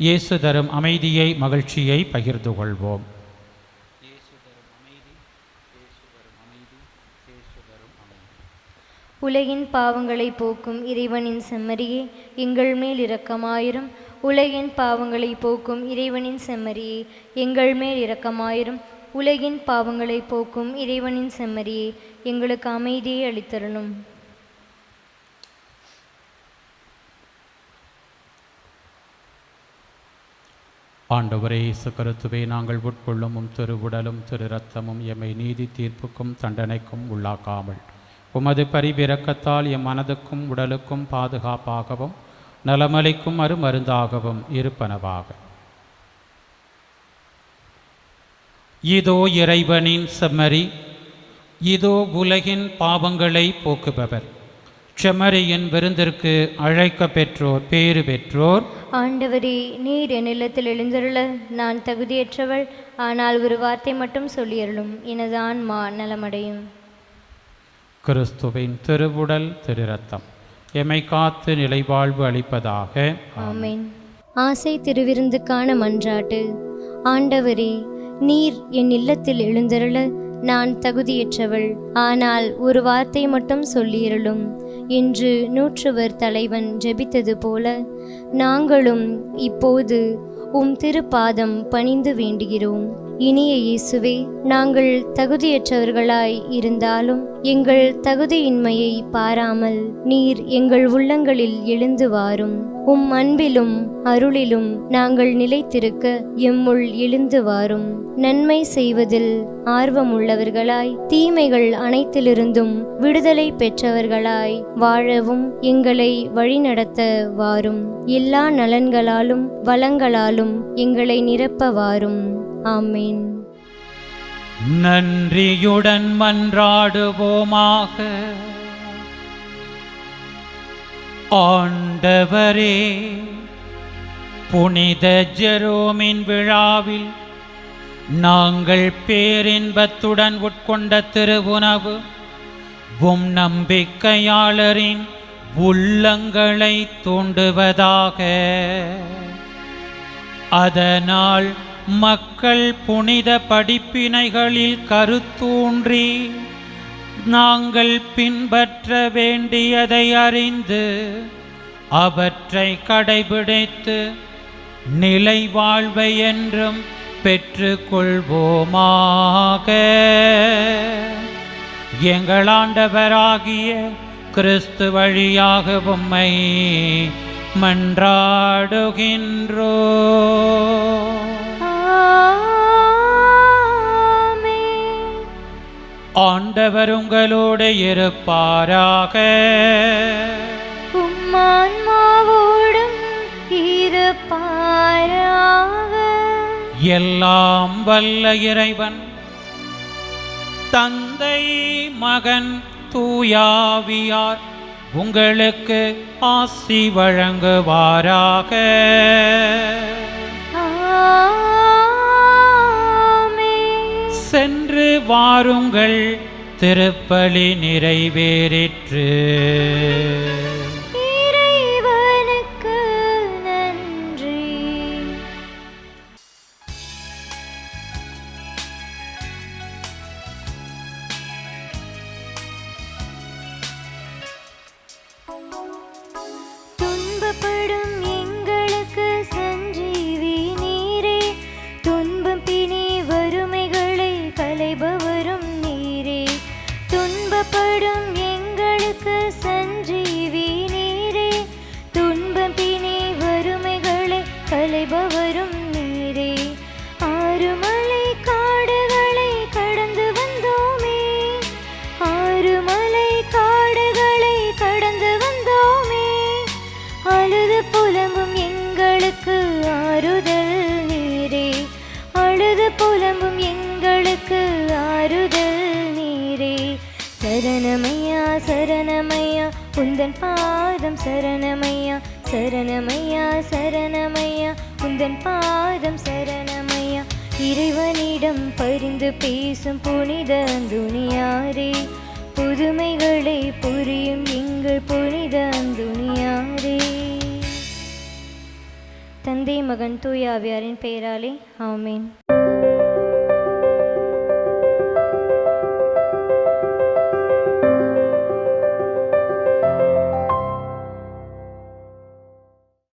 இயேசு தரும் அமைதியை மகிழ்ச்சியை பகிர்ந்து கொள்வோம். உலகின் பாவங்களை போக்கும் இறைவனின் செம்மறியே, எங்கள் மேல் இரக்கமாயிரும். உலகின் பாவங்களை போக்கும் இறைவனின் செம்மறியே, எங்கள் மேல் இரக்கமாயிரும். உலகின் பாவங்களை போக்கும் இறைவனின் செம்மறியே, எங்களுக்கு அமைதியை அளித்தருளும். ஆண்டவரே இயேசு கிறிஸ்துவே, நாங்கள் உட்கொள்ளும் திரு உடலும் திரு இரத்தமும் எம்மை நீதி தீர்ப்புக்கும் தண்டனைக்கும் உள்ளாக்காமல் உமது பரிவிரக்கத்தால் எம் மனதுக்கும் உடலுக்கும் பாதுகாப்பாகவும் நலமளிக்கும் அருமருந்தாகவும் இருப்பனவாக. இதோ இறைவனின் செம்மறி, இதோ உலகின் பாவங்களை போக்குபவர். செம்மறியின் விருந்திற்கு அழைக்க பெற்றோர் பேறு பெற்றோர். ஆண்டவரே, நீர் என் இல்லத்தில் எழுந்தருள நான் தகுதியற்றவள். ஆனால் ஒரு வார்த்தை மட்டும் சொல்லியருளும், எனது ஆன்மா நலமடையும். கிறிஸ்துவின் திருவுடல் திரு இரத்தம் எம்மை காத்து நிலைவாழ்வு அளிப்பதாக. ஆமென். ஆசை திருவிருந்துக்கான மன்றாட்டு. ஆண்டவரே, நீர் என் இல்லத்தில் எழுந்தருள நான் தகுதியற்றவள். ஆனால் ஒரு வார்த்தை மட்டும் சொல்லியருளும் என்று நூற்றுவர் தலைவன் ஜெபித்தது போல நாங்களும் இப்போது உம் திருப்பாதம் பணிந்து வேண்டுகிறோம். இனிய இயேசுவே, நாங்கள் தகுதியற்றவர்களாய் இருந்தாலும் எங்கள் தகுதியின்மையை பாராமல் நீர் எங்கள் உள்ளங்களில் எழுந்து வாரும். உம் அன்பிலும் அருளிலும் நாங்கள் நிலைத்திருக்க எம்முள் எழுந்து வாரும். நன்மை செய்வதில் ஆர்வமுள்ளவர்களாய் தீமைகள் அனைத்திலிருந்தும் விடுதலை பெற்றவர்களாய் வாழவும் எங்களை வழிநடத்த வாரும். எல்லா நலன்களாலும் வளங்களாலும் எங்களை நிரப்ப வாரும். ஆமென். நன்றியுடன் மன்றாடுவோமாக. ஆண்டவரே, புனித ஜெரோமின் விழாவில் நாங்கள் பேரின்பத்துடன் உட்கொண்ட திருவுணவு உம் நம்பிக்கையாளரின் உள்ளங்களை தூண்டுவதாக. அதனால் மக்கள் புனித படிப்பினைகளில் கருத்தூன்றி நாங்கள் பின்பற்ற வேண்டியதை அறிந்து அவற்றை கடைபிடித்து நிலை வாழ்வை என்றும் பெற்றுக்கொள்வோமாக. எங்கள் ஆண்டவராகிய கிறிஸ்து வழியாக உம்மை மன்றாடுகின்றோம். ஆண்டவர் உங்களோடு இருப்பாராக. உம் ஆன்மாவோடும் இருப்பாராக. எல்லாம் வல்ல இறைவன் தந்தை மகன் தூயாவியார் உங்களுக்கு ஆசி வழங்குவாராக. சென்று வாருங்கள், திருப்பலி நிறைவேறிற்று. இறைவனுக்கு நன்றி. துன்பப்படும் எங்களுக்கு சஞ்சீவி நீரே, துன்பம் பிணி வறுமைகளை களைபவரும் நீரே. துன்பப்படும் எங்களுக்கு சஞ்சீவி நீரே, துன்பம் பிணி வறுமைகளை களைபவரும் நீரே. ஆறுமலை காடுகளை கடந்து வந்தோமே, ஆறுமலை காடுகளை கடந்து வந்தோமே, அழுது புலம்பும் எங்களுக்கு ஆறுதல் நீரே, அழுது புலம்பும் எங்களுக்கு ஆறுதல் நீரே. சரணமையா சரணமையா உந்தன் பாதம் சரணமையா, சரணமையா சரணமையா உந்தன் பாதம் சரணமையா. இறைவனிடம் பரிந்து பேசும் புனித அந்துணியாரே, புதுமைகளை புரியும் எங்கள் புனித அந்துணியாரே. தந்தை மகன் தூய ஆவியாரின் பெயராலே ஆமென்.